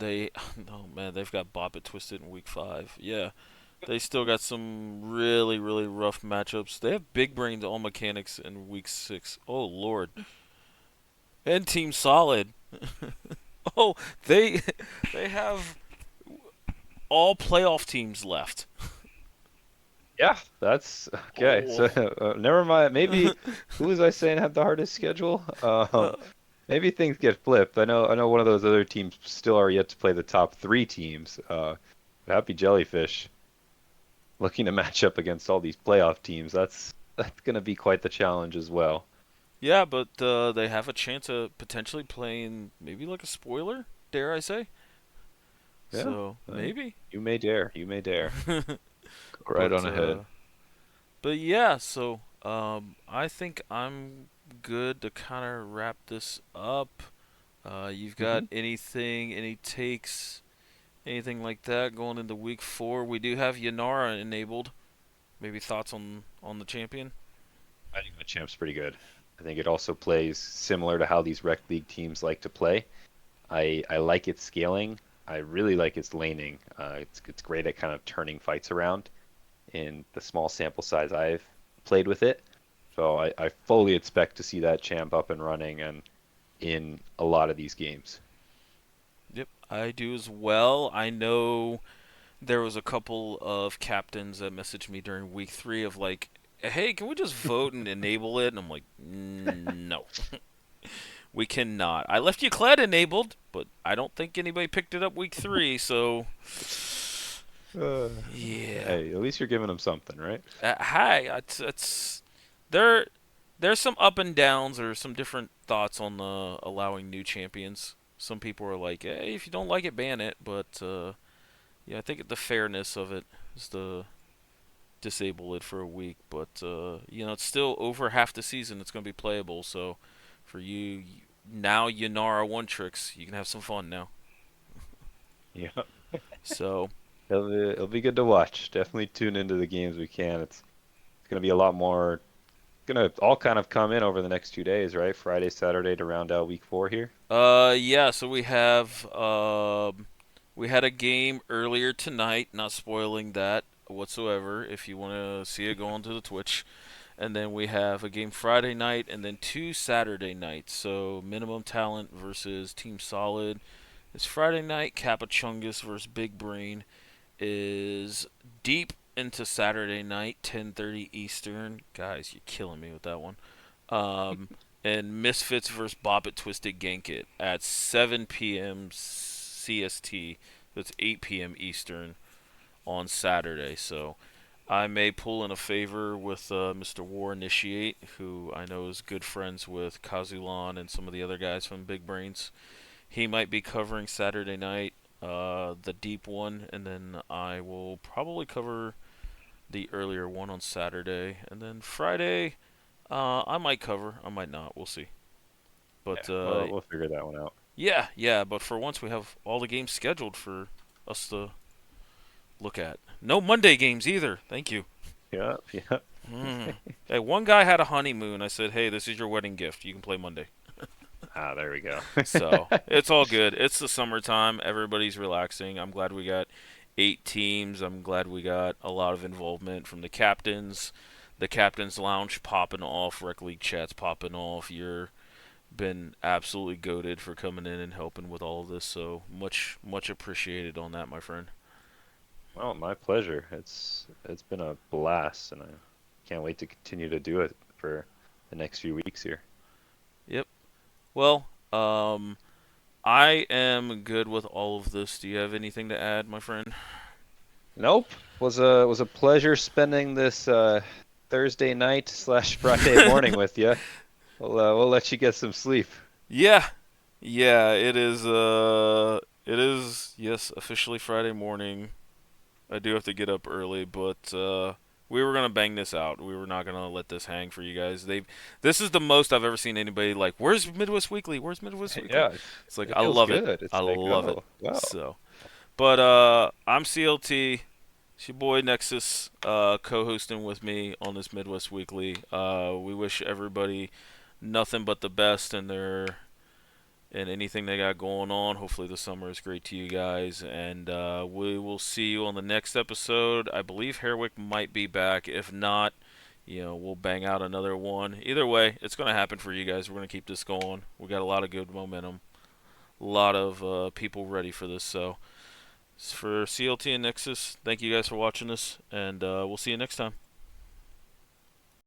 oh man, they've got Bop It Twisted in week 5. Yeah, they still got some really rough matchups. They have Big Brains All Mechanics in week 6. Oh lord, and Team Solid. Oh, they they have all playoff teams left. Yeah, that's okay. So Oh, never mind. Maybe who was I saying had the hardest schedule? uh, Maybe things get flipped. I know one of those other teams still are yet to play the top three teams. Happy Jellyfish looking to match up against all these playoff teams. That's going to be quite the challenge as well. yeah, but they have a chance of potentially playing maybe like a spoiler, dare I say? Yeah, So uh, maybe. you may dare. You may dare. Go right but on uh, ahead. but yeah, so I think I'm good to kind of wrap this up. You've got Hmm. any takes, anything like that going into week 4? We do have Yanara enabled. Maybe thoughts on the champion? I think the champ's pretty good. I think it also plays similar to how these rec league teams like to play. I like its scaling. I really like its laning. It's great at kind of turning fights around in the small sample size I've played with it. So I fully expect to see that champ up and running and in a lot of these games. Yep, I do as well. I know there was a couple of captains that messaged me during week 3 of like, "Hey, can we just vote and enable it?" And I'm like, "No, we cannot. I left you Kled enabled, but I don't think anybody picked it up week 3, so Uh, yeah." hey, at least you're giving them something, right? Hi, it's there. There's some up and downs or some different thoughts on the allowing new champions. Some people are like, "Hey, if you don't like it, ban it." But yeah, I think the fairness of it is to disable it for a week. But it's still over half the season. It's going to be playable. So for you now, Yanara one tricks, you can have some fun now. Yeah. So It'll be good to watch. Definitely tune into the games we can. It's gonna be a lot more. Gonna all kind of come in over the next 2 days, right? Friday, Saturday to round out week 4 here. yeah, so we had a game earlier tonight, not spoiling that whatsoever if you want to see it go onto the Twitch. And then we have a game Friday night and then 2 Saturday nights. So Minimum Talent versus Team Solid is Friday night. Capachungus versus Big Brain is deep into Saturday night, 10:30 Eastern. Guys, you're killing me with that one. Um, and Misfits versus Bop It Twisted Gank It at 7 p.m. CST. That's 8 p.m. Eastern on Saturday. So I may pull in a favor with Mr. War Initiate, who I know is good friends with Kazulan and some of the other guys from Big Brains. He might be covering Saturday night, the deep one, and then I will probably cover the earlier one on Saturday, and then Friday I might cover, I might not. We'll see. Yeah, But we'll figure that one out. yeah, yeah. But for once, we have all the games scheduled for us to look at. No Monday games either. Thank you. Yeah, yeah. Hey, one guy had a honeymoon. I said, "Hey, this is your wedding gift. You can play Monday." Ah, there we go. So it's all good. It's the summertime. Everybody's relaxing. I'm glad we got 8 teams. I'm glad we got a lot of involvement from the captains. The captains lounge popping off. Rec League chats popping off. You're been absolutely goaded for coming in and helping with all of this. So much appreciated on that, my friend. Well, my pleasure. It's been a blast, and I can't wait to continue to do it for the next few weeks here. Yep. Well, I am good with all of this. Do you have anything to add, my friend? Nope. Was a pleasure spending this Thursday night slash Friday morning with you. We'll let you get some sleep. Yeah, yeah. It is. It is. Yes, officially Friday morning. I do have to get up early, but we were gonna bang this out. We were not gonna let this hang for you guys. They. This is the most I've ever seen anybody like. Where's Midwest Weekly? Where's Midwest Weekly? Yeah, It's like it I feels love it. good. I It's like, love it. oh, wow. So, but I'm CLT. It's your boy Nexus, co-hosting with me on this Midwest Weekly. We wish everybody nothing but the best in their and anything they got going on. Hopefully, the summer is great to you guys, and we will see you on the next episode. I believe Herwick might be back. If not, we'll bang out another one. Either way, it's going to happen for you guys. We're going to keep this going. We got a lot of good momentum, a lot of people ready for this. So, for CLT and Nexus, thank you guys for watching this, and we'll see you next time.